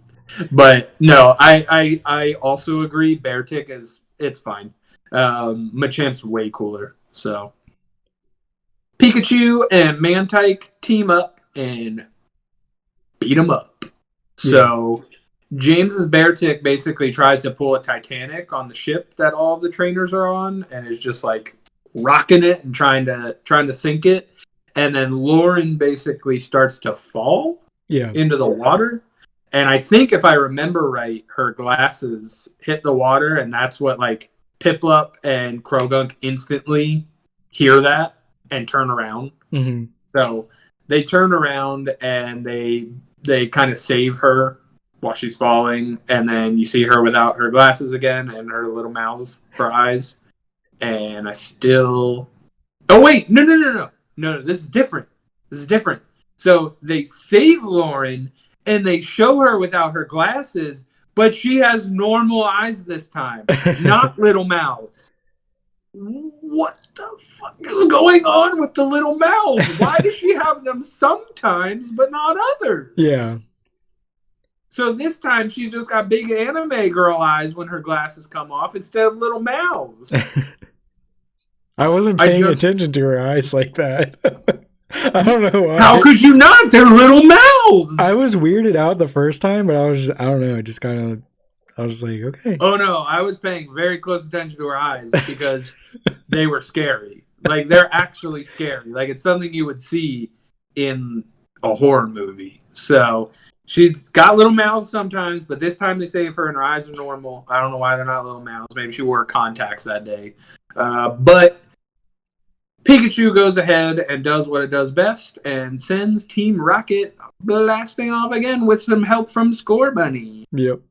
S1: But no, I also agree Beartic it's fine. Machamp's way cooler. So Pikachu and Mantike team up and beat him up. So James's Beartic basically tries to pull a Titanic on the ship that all of the trainers are on, and is just like rocking it and trying to sink it. And then Lauren basically starts to fall into the water. And I think if I remember right, her glasses hit the water, and that's what like Piplup and Krogunk instantly hear that and turn around.
S2: Mm-hmm.
S1: So they turn around and they kind of save her while she's falling, and then you see her without her glasses again and her little mouths for eyes. And I still... Oh, wait! No, this is different. So they save Lauren, and they show her without her glasses, but she has normal eyes this time, not little mouths. What the fuck is going on with the little mouths? Why does she have them sometimes, but not others?
S2: Yeah.
S1: So this time she's just got big anime girl eyes when her glasses come off instead of little mouths.
S2: I wasn't paying attention to her eyes like that. I don't know why.
S1: How could you not? They're little mouths.
S2: I was weirded out the first time, but I don't know. I was just like, okay.
S1: Oh no, I was paying very close attention to her eyes because they were scary. Like, they're actually scary. Like, it's something you would see in a horror movie. So she's got little mouths sometimes, but this time they save her and her eyes are normal. I don't know why they're not little mouths. Maybe she wore contacts that day. But Pikachu goes ahead and does what it does best and sends Team Rocket blasting off again with some help from Score Bunny.
S2: Yep.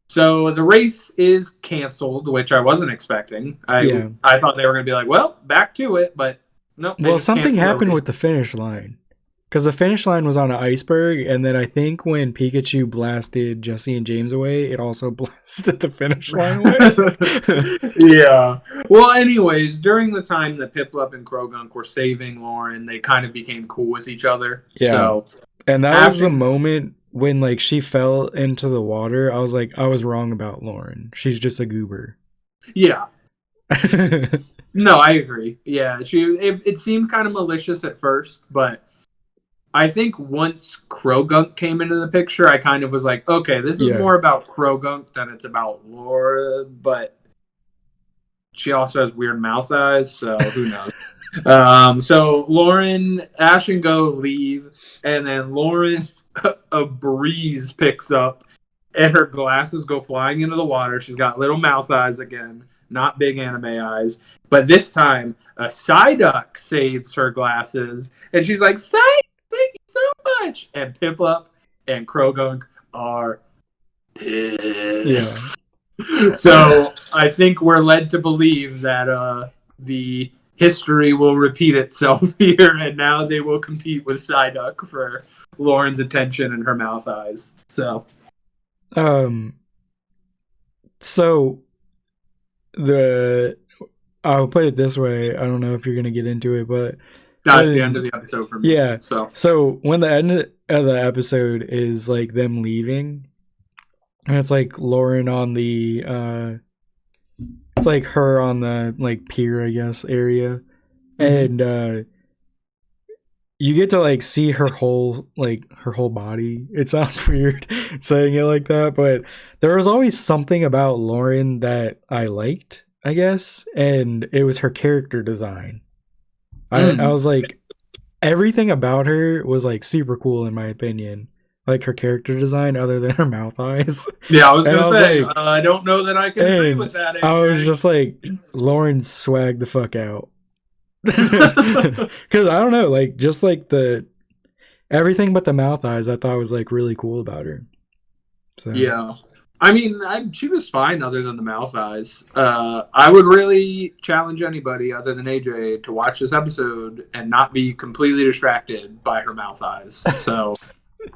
S1: So the race is canceled, which I wasn't expecting. I thought they were going to be like, well, back to it, but nope.
S2: Well, something happened with the finish line. Because the finish line was on an iceberg, and then I think when Pikachu blasted Jesse and James away, it also blasted the finish line away.
S1: Yeah. Well, anyways, during the time that Piplup and Krogunk were saving Lauren, they kind of became cool with each other.
S2: Yeah.
S1: So,
S2: and that was the moment when like she fell into the water. I was like, I was wrong about Lauren. She's just a goober.
S1: Yeah. No, I agree. Yeah, it seemed kind of malicious at first, but I think once Krogunk came into the picture, I kind of was like, okay, this is more about Krogunk than it's about Laura, but she also has weird mouth eyes, so who knows? So Lauren, Ash and Go leave, and then Lauren, a breeze picks up, and her glasses go flying into the water. She's got little mouth eyes again, not big anime eyes, but this time a Psyduck saves her glasses, and she's like, Psyduck! Thank you so much. And Piplup and Krogunk are pissed. Yeah. So I think we're led to believe that the history will repeat itself here, and now they will compete with Psyduck for Lauren's attention and her mouth eyes. So,
S2: I'll put it this way. I don't know if you're gonna get into it, but
S1: that's the end of the episode for me.
S2: Yeah. So when the end of the episode is like them leaving, and it's like Lauren on the it's like her on the like pier, I guess, area. Mm-hmm. And you get to like see her whole body. It sounds weird saying it like that, but there was always something about Lauren that I liked. I guess, and it was her character design. I was like, everything about her was like super cool in my opinion. Like her character design, other than her mouth eyes.
S1: Yeah, I was gonna say, like, I don't know that I can agree with that. AJ.
S2: I was just like, Lauren swag the fuck out. Because I don't know, like just like the everything but the mouth eyes, I thought was like really cool about her. So
S1: yeah, I mean, she was fine other than the mouth eyes. I would really challenge anybody other than AJ to watch this episode and not be completely distracted by her mouth eyes. So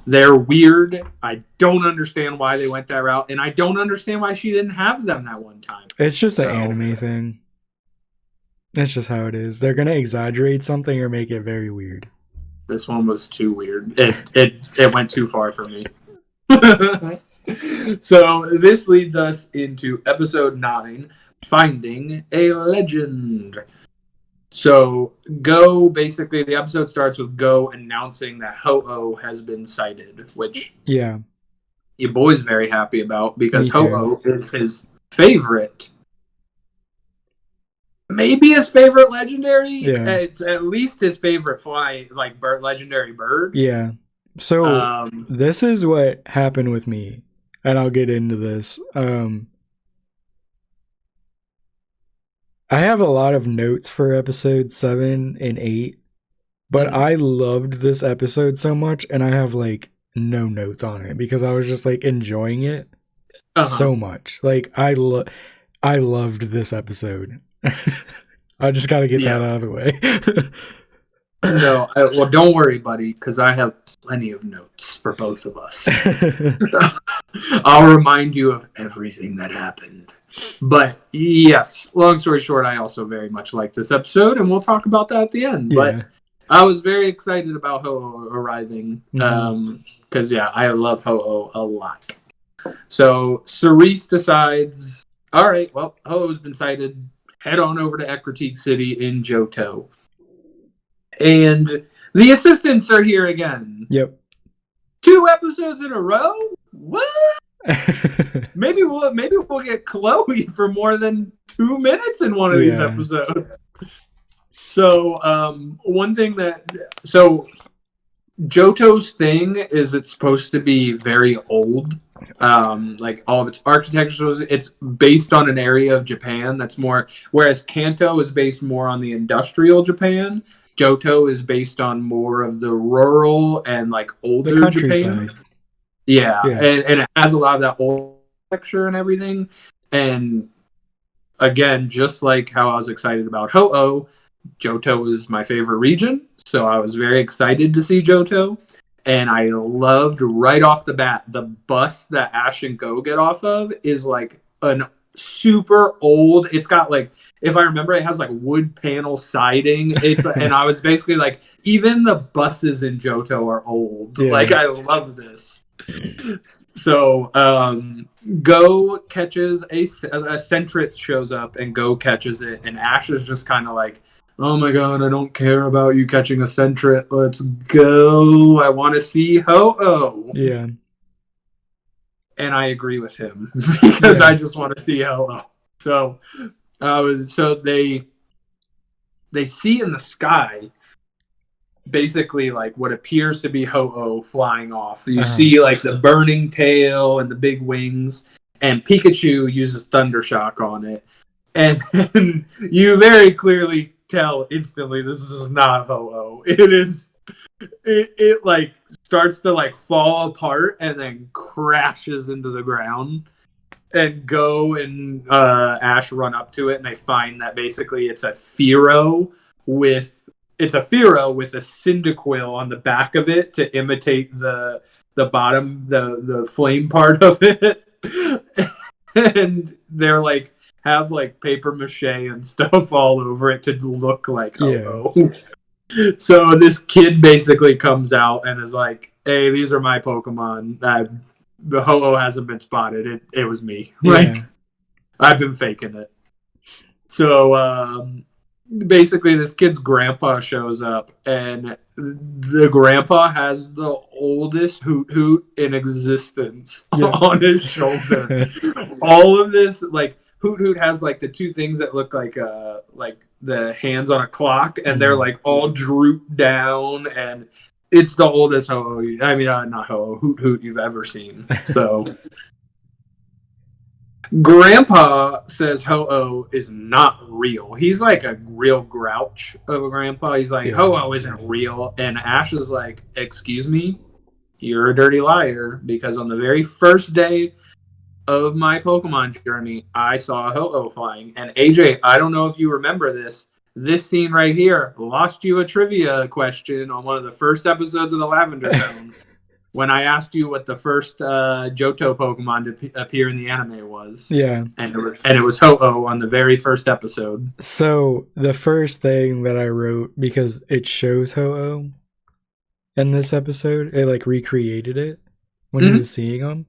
S1: they're weird. I don't understand why they went that route, and I don't understand why she didn't have them that one time.
S2: It's just an anime thing. That's just how it is. They're gonna exaggerate something or make it very weird.
S1: This one was too weird. It went too far for me. So this leads us into episode 9, Finding a Legend. So Go, basically the episode starts with Go announcing that Ho-Oh has been sighted, which your boy's very happy about because Ho-Oh is his favorite. Maybe his favorite legendary. Yeah. It's at least his favorite legendary bird.
S2: Yeah. So this is what happened with me, and I'll get into this. I have a lot of notes for episode 7 and 8, but I loved this episode so much, and I have like no notes on it because I was just like enjoying it so much. Like I loved this episode. I just got to get that out of the way.
S1: No, well, don't worry, buddy, because I have plenty of notes for both of us. I'll remind you of everything that happened. But yes, long story short, I also very much like this episode, and we'll talk about that at the end. Yeah. But I was very excited about Ho-Oh arriving because, I love Ho-Oh a lot. So Cerise decides, all right, well, Ho-Oh's been sighted. Head on over to Ekritique City in Johto. And the assistants are here again.
S2: Yep.
S1: 2 episodes in a row? What? maybe we'll get Chloe for more than 2 minutes in one of these episodes. So one thing Johto's thing is it's supposed to be very old. Like all of its architecture, it's based on an area of Japan that's more, whereas Kanto is based more on the industrial Japan. Johto is based on more of the rural and like older Japan. Yeah. And it has a lot of that old architecture and everything. And again, just like how I was excited about Ho-Oh, Johto is my favorite region, so I was very excited to see Johto. And I loved right off the bat, the bus that Ash and Go get off of is like an super old. It's got like, if I remember, it has like wood panel siding. It's and I was basically like, even the buses in Johto are old. Yeah. Like I love this. So Go catches a Sentret shows up and Go catches it, and Ash is just kind of like, oh my god, I don't care about you catching a Sentret. Let's go. I want to see Ho-Oh.
S2: Yeah.
S1: And I agree with him because I just want to see Ho-Oh. So they see in the sky basically like what appears to be Ho-Oh flying off. You see like the burning tail and the big wings, and Pikachu uses Thundershock on it. And you very clearly tell instantly this is not Ho-Oh. It like starts to like fall apart and then crashes into the ground. And Go and Ash run up to it, and they find that basically it's a Fearow with a Cyndaquil on the back of it to imitate the bottom, the flame part of it. And they're like have like paper mache and stuff all over it to look like Ho-Oh. Yeah. So this kid basically comes out and is like, hey, these are my Pokemon. The Ho-Oh hasn't been spotted. It was me. Yeah. Like, I've been faking it. So basically this kid's grandpa shows up, and the grandpa has the oldest Hoot Hoot in existence on his shoulder. All of this, like, Hoot Hoot has like the two things that look like the hands on a clock, and they're like all drooped down, and it's the oldest Ho-Oh. I mean, not Ho-Oh, Hoot Hoot you've ever seen. So. Grandpa says Ho-Oh is not real. He's like a real grouch of a grandpa. He's like, Ho-Oh isn't real. And Ash is like, excuse me, you're a dirty liar, because on the very first day of my Pokemon journey, I saw a Ho-Oh flying. And AJ, I don't know if you remember this. This scene right here lost you a trivia question on one of the first episodes of the Lavender Zone. When I asked you what the first Johto Pokemon to appear in the anime was.
S2: Yeah.
S1: And it was Ho-Oh on the very first episode.
S2: So the first thing that I wrote, because it shows Ho-Oh in this episode, it like recreated it when he was seeing him.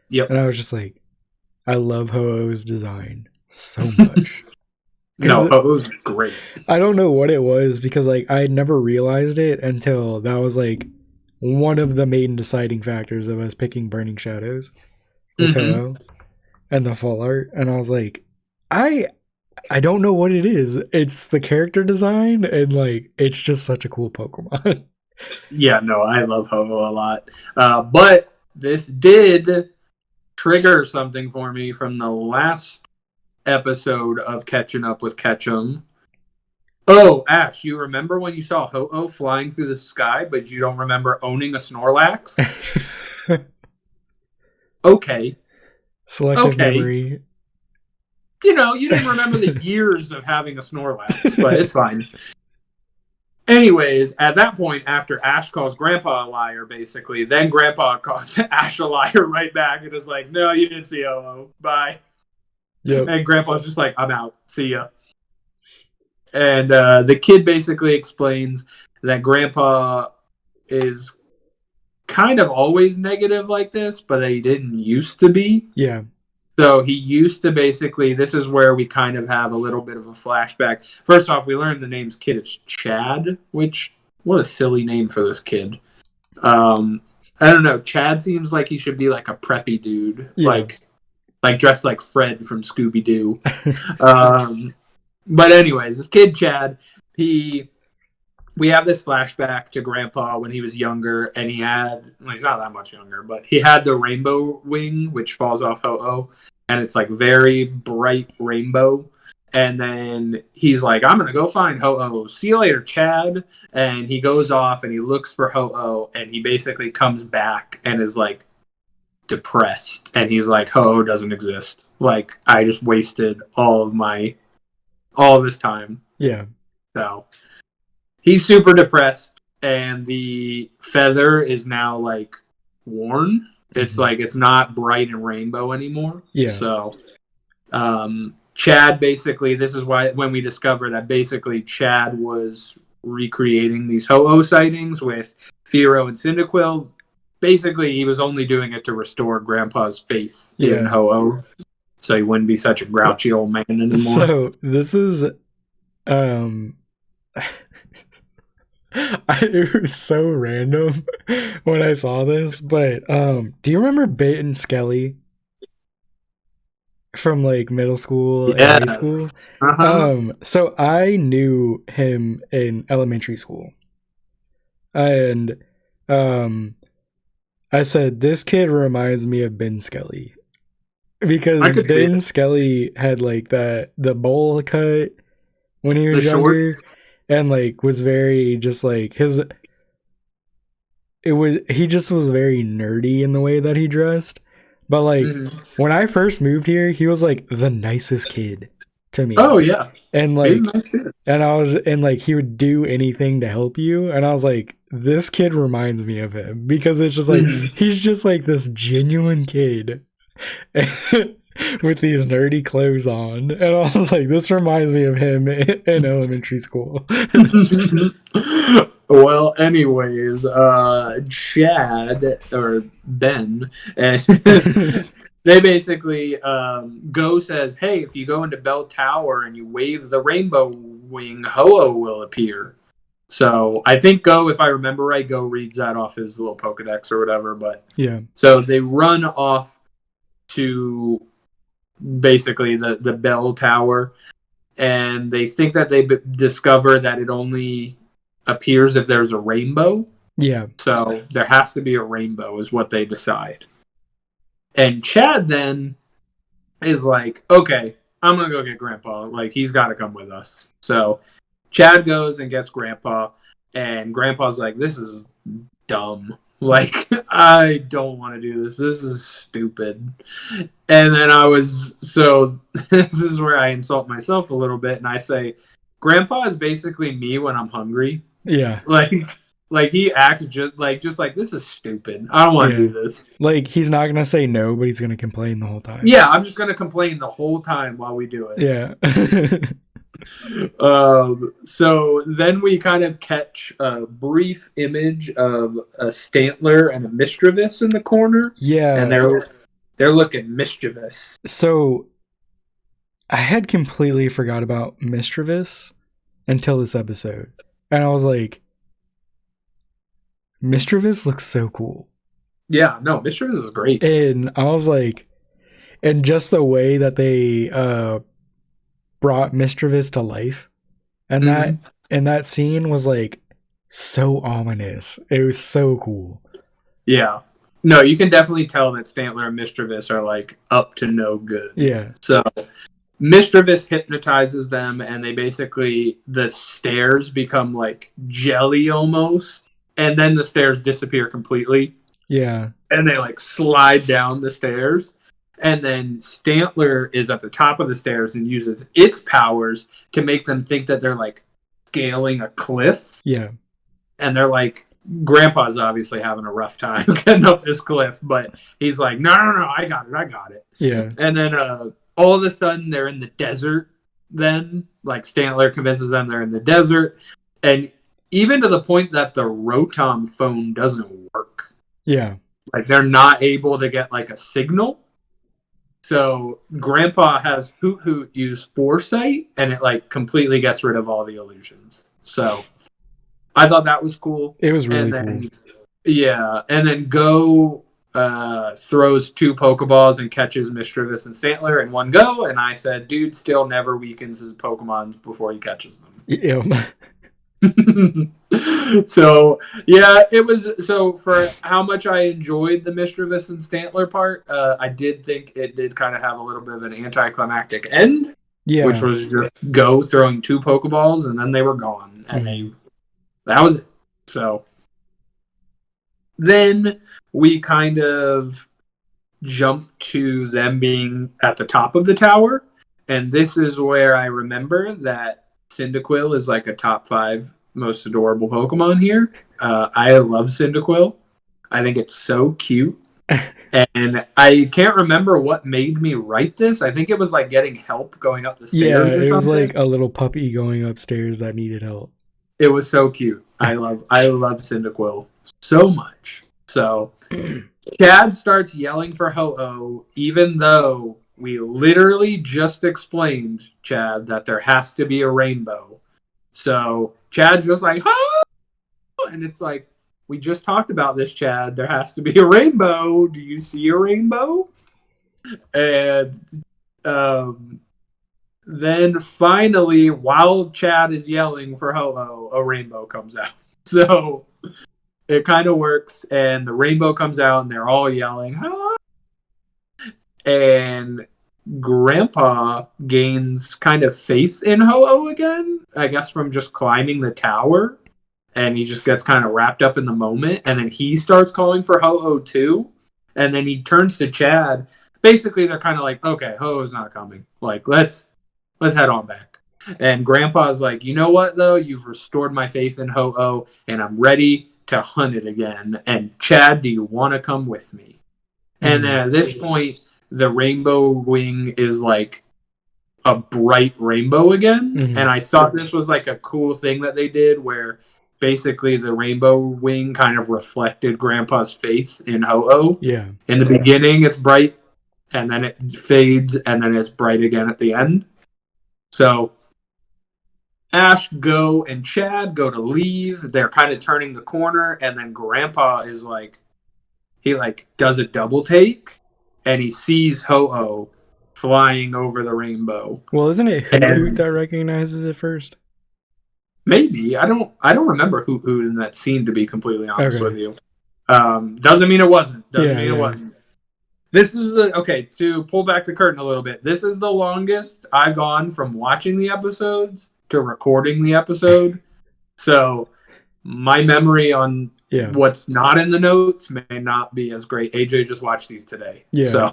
S1: Yep.
S2: And I was just like, I love Ho-Oh's design so much.
S1: No, Ho-Oh's great.
S2: I don't know what it was, because like I never realized it until that was like one of the main deciding factors of us picking Burning Shadows was Ho-Oh and the full art. And I was like, I don't know what it is. It's the character design, and like it's just such a cool Pokemon.
S1: Yeah, no, I love Ho-Oh a lot. But this did trigger something for me from the last episode of Catching Up with Ketchum. Oh, Ash, you remember when you saw Ho-Oh flying through the sky, but you don't remember owning a Snorlax? Okay.
S2: Selective memory.
S1: You know, you didn't remember the years of having a Snorlax, but it's fine. Anyways, at that point, after Ash calls Grandpa a liar, basically, then Grandpa calls Ash a liar right back and is like, no, you didn't see Ho-Oh. Bye.
S2: Yep.
S1: And Grandpa's just like, I'm out. See ya. And the kid basically explains that Grandpa is kind of always negative like this, but he didn't used to be.
S2: Yeah.
S1: So he used to basically, this is where we kind of have a little bit of a flashback. First off, we learned the name's kid is Chad, which, what a silly name for this kid. I don't know. Chad seems like he should be like a preppy dude. Yeah. Like dressed like Fred from Scooby-Doo. But anyways, this kid, Chad, we have this flashback to Grandpa when he was younger, and he had, well, he's not that much younger, but he had the rainbow wing, which falls off Ho-Oh, and it's like very bright rainbow. And then he's like, I'm going to go find Ho-Oh. See you later, Chad. And he goes off and he looks for Ho-Oh, and he basically comes back and is like depressed. And he's like, Ho-Oh doesn't exist. Like, I just wasted all of this time.
S2: Yeah.
S1: So he's super depressed, and the feather is now like worn. It's like it's not bright and rainbow anymore. Yeah. So Chad basically, this is why when we discover that basically Chad was recreating these Ho-Oh sightings with Fearow and Cyndaquil. Basically, he was only doing it to restore Grandpa's faith in Ho-Oh, so he wouldn't be such a grouchy old man anymore.
S2: So this is it was so random when I saw this, but do you remember Bait and Skelly from like middle school and high school? So I knew him in elementary school, and I said, this kid reminds me of Ben Skelly, because Ben Skelly had like the bowl cut when he was younger, and like was very just like he just was very nerdy in the way that he dressed. But like when I first moved here, he was like the nicest kid to me.
S1: Oh yeah.
S2: And like and like he would do anything to help you, and I was like, this kid reminds me of him, because it's just like he's just like this genuine kid with these nerdy clothes on, and I was like, this reminds me of him in elementary school.
S1: Well, anyways, Chad or Ben, and they basically Go says, hey, if you go into Bell Tower and you wave the rainbow wing, Ho-Oh will appear. So I think Go, if I remember right, Go reads that off his little Pokedex or whatever. But
S2: yeah,
S1: so they run off to basically the bell tower, and they think that they discover that it only appears if there's a rainbow.
S2: Yeah.
S1: So there has to be a rainbow is what they decide. And Chad then is like, okay, I'm going to go get Grandpa. Like, he's got to come with us. So Chad goes and gets Grandpa, and Grandpa's like, this is dumb. Like, I don't want to do this. This is stupid. And then this is where I insult myself a little bit, and I say, Grandpa is basically me when I'm hungry.
S2: Yeah.
S1: Like he acts just like this is stupid. I don't want to do this.
S2: Like, he's not gonna say no, but he's gonna complain the whole time.
S1: Yeah, I'm just gonna complain the whole time while we do it.
S2: Yeah.
S1: So then we kind of catch a brief image of a Stantler and a Mischievous in the corner.
S2: Yeah.
S1: And they're looking mischievous.
S2: So I had completely forgot about Mischievous until this episode. And I was like, Mischievous looks so cool.
S1: Yeah, no, Mischievous is great.
S2: And I was like, and just the way that they brought Mischievous to life, and that scene was like so ominous. It was so cool.
S1: Yeah. No, you can definitely tell that Stantler and Mischievous are like up to no good.
S2: Yeah.
S1: So Mischievous hypnotizes them, and the stairs become like jelly almost. And then the stairs disappear completely.
S2: Yeah.
S1: And they like slide down the stairs. And then Stantler is at the top of the stairs and uses its powers to make them think that they're like scaling a cliff.
S2: Yeah.
S1: And they're like, Grandpa's obviously having a rough time getting up this cliff, but he's like, no, I got it.
S2: Yeah.
S1: And then all of a sudden they're in the desert. Then like Stantler convinces them they're in the desert. And even to the point that the Rotom phone doesn't work.
S2: Yeah.
S1: Like, they're not able to get, like, a signal. So, Grandpa has Hoot Hoot use Foresight, and it, like, completely gets rid of all the illusions. So, I thought that was cool.
S2: It was really cool.
S1: Yeah, and then Go throws 2 Pokeballs and catches Mischievous and Stantler in one go, and I said, dude still never weakens his Pokemon before he catches them.
S2: Yeah.
S1: So yeah, it was for how much I enjoyed the Mischievous and Stantler part, I did think it did kind of have a little bit of an anticlimactic end. Yeah. Which was just Go throwing 2 Pokeballs and then they were gone. And that was it. So then we kind of jumped to them being at the top of the tower. And this is where I remember that Cyndaquil is like a top 5 most adorable Pokemon here. I love Cyndaquil. I think it's so cute. And I can't remember what made me write this. I think it was like getting help going up the stairs. Yeah, it was
S2: like a little puppy going upstairs that needed help.
S1: It was so cute. I love Cyndaquil so much. So Chad starts yelling for Ho-Oh, even though we literally just explained, Chad, that there has to be a rainbow. So Chad's just like, oh! And it's like, we just talked about this, Chad. There has to be a rainbow. Do you see a rainbow? And then finally, while Chad is yelling for Ho-Oh, a rainbow comes out. So it kind of works, and the rainbow comes out, and they're all yelling, oh! And Grandpa gains kind of faith in Ho-Oh again, I guess from just climbing the tower, and he just gets kind of wrapped up in the moment, and then he starts calling for Ho-Oh too, and then he turns to Chad. Basically, they're kind of like, okay, Ho-Oh's not coming. Like, let's head on back. And Grandpa's like, you know what, though? You've restored my faith in Ho-Oh, and I'm ready to hunt it again. And Chad, do you want to come with me? And then at this point, the rainbow wing is like a bright rainbow again. And I thought this was like a cool thing that they did where basically the rainbow wing kind of reflected Grandpa's faith in Ho-Oh.
S2: Yeah.
S1: In the beginning, it's bright, and then it fades, and then it's bright again at the end. So Ash, Go, and Chad go to leave. They're kind of turning the corner, and then Grandpa is like, he like does a double take, and he sees Ho-Oh flying over the rainbow.
S2: Well, isn't it Hoot Hoot that recognizes it first?
S1: Maybe. I don't remember Hoot Hoot in that scene, to be completely honest with you. Doesn't mean it wasn't. Doesn't mean it wasn't. This is to pull back the curtain a little bit. This is the longest I've gone from watching the episodes to recording the episode. So my memory on what's not in the notes may not be as great. AJ just watched these today. Yeah.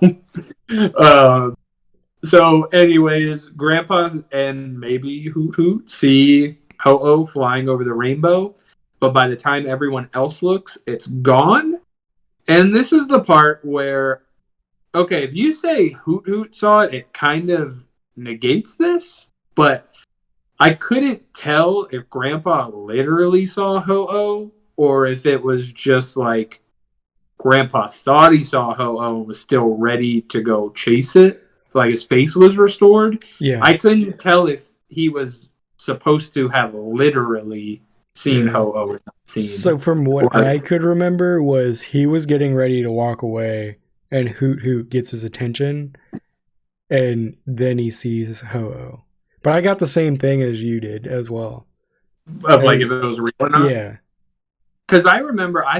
S1: So anyways, Grandpa and maybe Hoot Hoot see Ho-Oh flying over the rainbow, but by the time everyone else looks, it's gone. And this is the part where, okay, if you say Hoot Hoot saw it, it kind of negates this, but I couldn't tell if Grandpa literally saw Ho-Oh or if it was just like Grandpa thought he saw Ho-Oh and was still ready to go chase it, like his face was restored. Yeah. I couldn't tell if he was supposed to have literally seen Ho-Oh.
S2: So from what I could remember was he was getting ready to walk away and Hoot Hoot gets his attention and then he sees Ho-Oh. But I got the same thing as you did as well.
S1: Of like if it was real or not?
S2: Yeah.
S1: Because I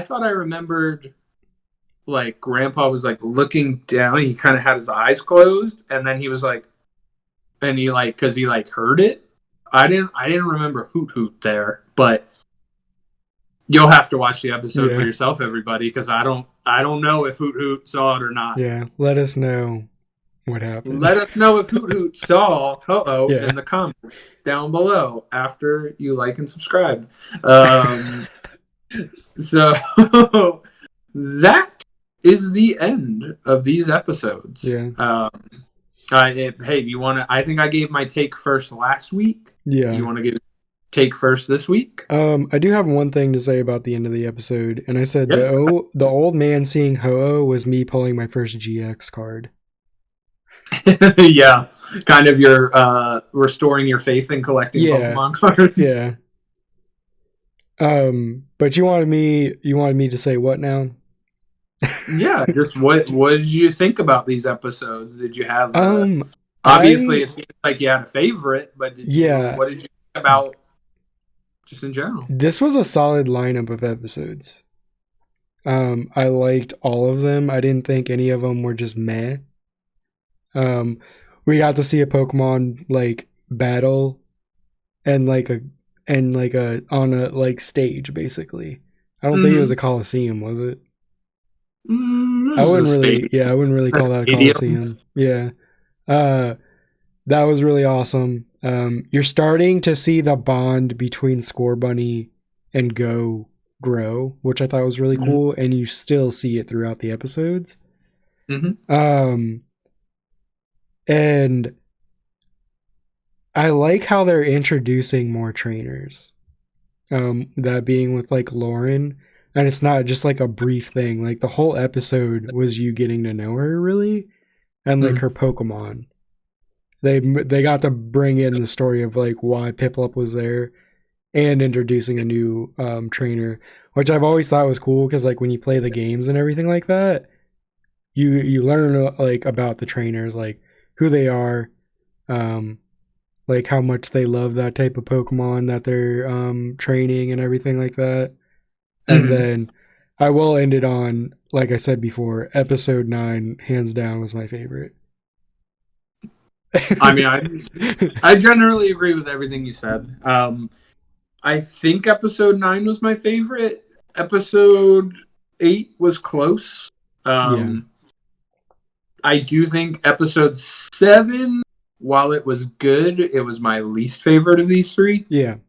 S1: thought I remembered like Grandpa was like looking down. He kind of had his eyes closed and then he was like, and he like, because he like heard it. I didn't remember Hoot Hoot there, but you'll have to watch the episode for yourself, everybody, because I don't know if Hoot Hoot saw it or not.
S2: Yeah, let us know what happened.
S1: Let us know if Hoot Hoot saw Ho-Oh in the comments down below after you like and subscribe. So that is the end of these episodes.
S2: Yeah.
S1: Hey, do you want to? I think I gave my take first last week.
S2: Yeah.
S1: You want to give take first this week?
S2: I do have one thing to say about the end of the episode, and I said the old man seeing Ho-Oh was me pulling my first GX card.
S1: Yeah, kind of your restoring your faith in collecting Pokemon cards.
S2: Yeah. But you wanted me to say what now?
S1: Yeah, just what did you think about these episodes? Did you have obviously it seems like you had a favorite, but what did you think about just in general?
S2: This was a solid lineup of episodes. I liked all of them. I didn't think any of them were just meh. We got to see a Pokemon like battle and on a like stage basically. I don't think it was a Coliseum, was it? I wouldn't really call that a Coliseum. Yeah. That was really awesome. You're starting to see the bond between Scorbunny and Go grow, which I thought was really cool, and you still see it throughout the episodes. And I like how they're introducing more trainers. That being with like Lauren. And it's not just like a brief thing. Like the whole episode was you getting to know her really, and like her Pokemon. They got to bring in the story of like why Piplup was there, and introducing a new trainer, which I've always thought was cool because like when you play the games and everything like that, you learn like about the trainers, like who they are, like how much they love that type of Pokemon that they're training and everything like that. And then I will end it on, like I said before, episode 9, hands down, was my favorite.
S1: I mean, I generally agree with everything you said. I think episode 9 was my favorite. Episode 8 was close. I do think episode 7, while it was good, it was my least favorite of these 3.
S2: Yeah.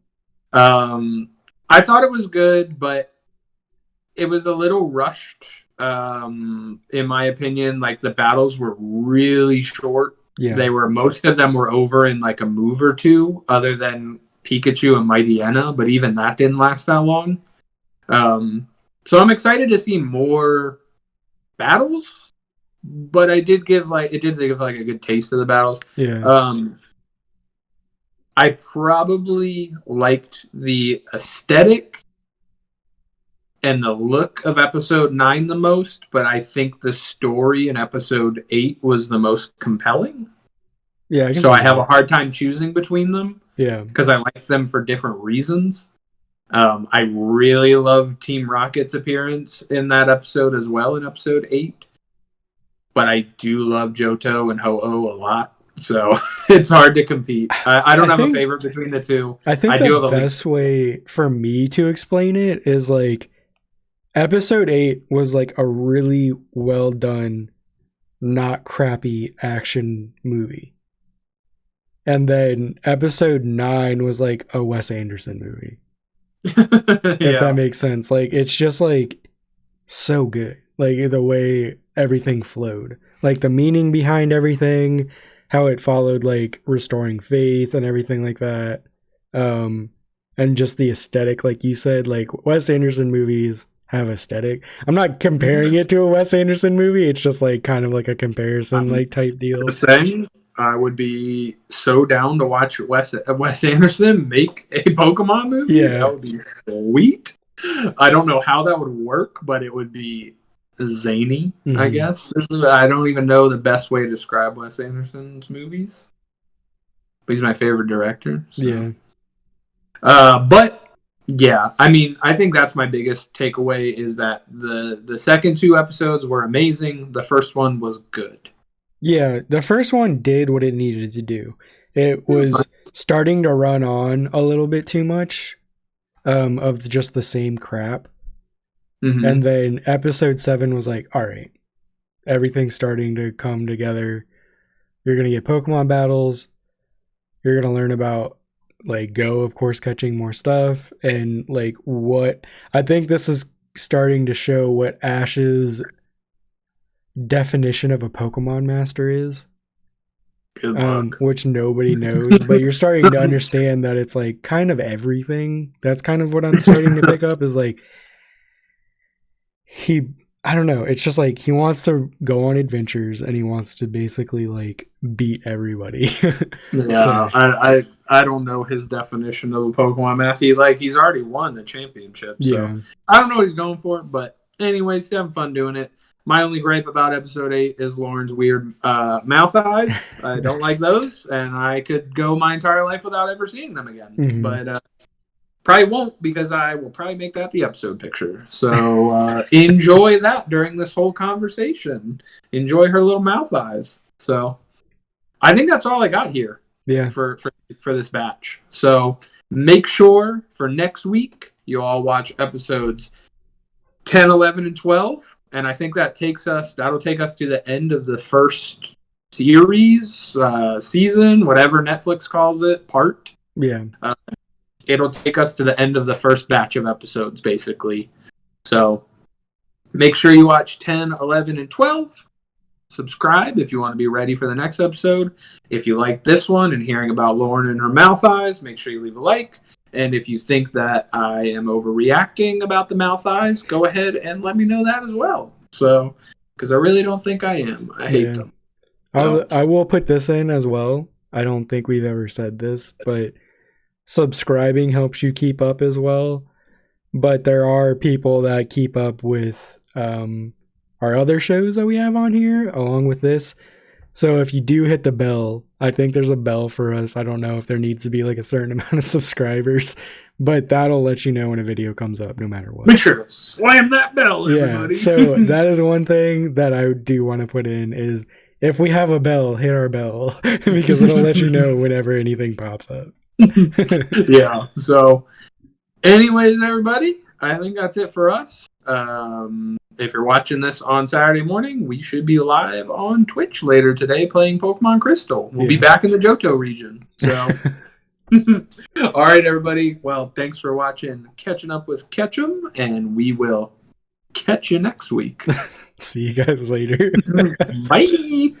S1: I thought it was good, but it was a little rushed, in my opinion. Like the battles were really short.
S2: Yeah.
S1: Most of them were over in like a move or two, other than Pikachu and Mightyena, but even that didn't last that long. So I'm excited to see more battles, but it did give like a good taste of the battles.
S2: Yeah.
S1: I probably liked the aesthetic and the look of episode 9 the most, but I think the story in episode 8 was the most compelling.
S2: Yeah,
S1: so I have a hard time choosing between them.
S2: Yeah,
S1: because I like them for different reasons. I really love Team Rocket's appearance in that episode as well, in episode 8. But I do love Johto and Ho-Oh a lot, so it's hard to compete. I don't have a favorite between the two.
S2: I think the best way for me to explain it is like episode 8 was like a really well done, not crappy action movie. And then episode 9 was like a Wes Anderson movie. If that makes sense. Like, it's just like so good. Like the way everything flowed. Like the meaning behind everything, how it followed like restoring faith and everything like that. And just the aesthetic, like you said, like Wes Anderson movies have aesthetic. I'm not comparing it to a Wes Anderson movie. It's just like kind of like a comparison like type deal.
S1: I would be so down to watch Wes Anderson make a Pokemon movie.
S2: Yeah.
S1: That would be sweet. I don't know how that would work, but it would be zany, I guess. I don't even know the best way to describe Wes Anderson's movies. But he's my favorite director. So.
S2: Yeah.
S1: But, yeah, I mean, I think that's my biggest takeaway is that the second 2 episodes were amazing. The first one was good.
S2: Yeah, the first one did what it needed to do. It was starting to run on a little bit too much of just the same crap. And then episode 7 was like, all right, everything's starting to come together. You're going to get Pokemon battles. You're going to learn about like Go, of course, catching more stuff. And like what I think this is starting to show what Ash's definition of a Pokemon master is, which nobody knows, but you're starting to understand that it's like kind of everything. That's kind of what I'm starting to pick up is like I don't know, it's just like he wants to go on adventures and he wants to basically like beat everybody.
S1: Yeah, so, I don't know his definition of a Pokemon master. He's already won the championship, so yeah. I don't know what he's going for, but anyways, he's having fun doing it. My only gripe about episode 8 is Lauren's weird mouth eyes. I don't like those, and I could go my entire life without ever seeing them again. But probably won't, because I will probably make that the episode picture. So enjoy that during this whole conversation. Enjoy her little mouth eyes. So I think that's all I got here.
S2: Yeah.
S1: For this batch. So make sure for next week you all watch episodes 10, 11, and 12. And I think that'll take us to the end of the first series, season, whatever Netflix calls it, part.
S2: Yeah.
S1: It'll take us to the end of the first batch of episodes, basically. So make sure you watch 10, 11, and 12. Subscribe if you want to be ready for the next episode. If you like this one and hearing about Lauren and her mouth eyes, make sure you leave a like. And if you think that I am overreacting about the mouth eyes, go ahead and let me know that as well. So, because I really don't think I am. I hate them.
S2: I will put this in as well. I don't think we've ever said this, but subscribing helps you keep up as well. But there are people that keep up with our other shows that we have on here along with this. So if you do hit the bell, I think there's a bell for us. I don't know if there needs to be like a certain amount of subscribers, but that'll let you know when a video comes up no matter what.
S1: Make sure to slam that bell, everybody.
S2: Yeah, so that is one thing that I do want to put in is if we have a bell, hit our bell because it'll let you know whenever anything pops up.
S1: Yeah, so anyways, everybody, I think that's it for us. If you're watching this on Saturday morning, we should be live on Twitch later today playing Pokemon Crystal. We'll be back in the Johto region. So, all right, everybody. Well, thanks for watching Catching Up with Ketchum, and we will catch you next week.
S2: See you guys later.
S1: Bye.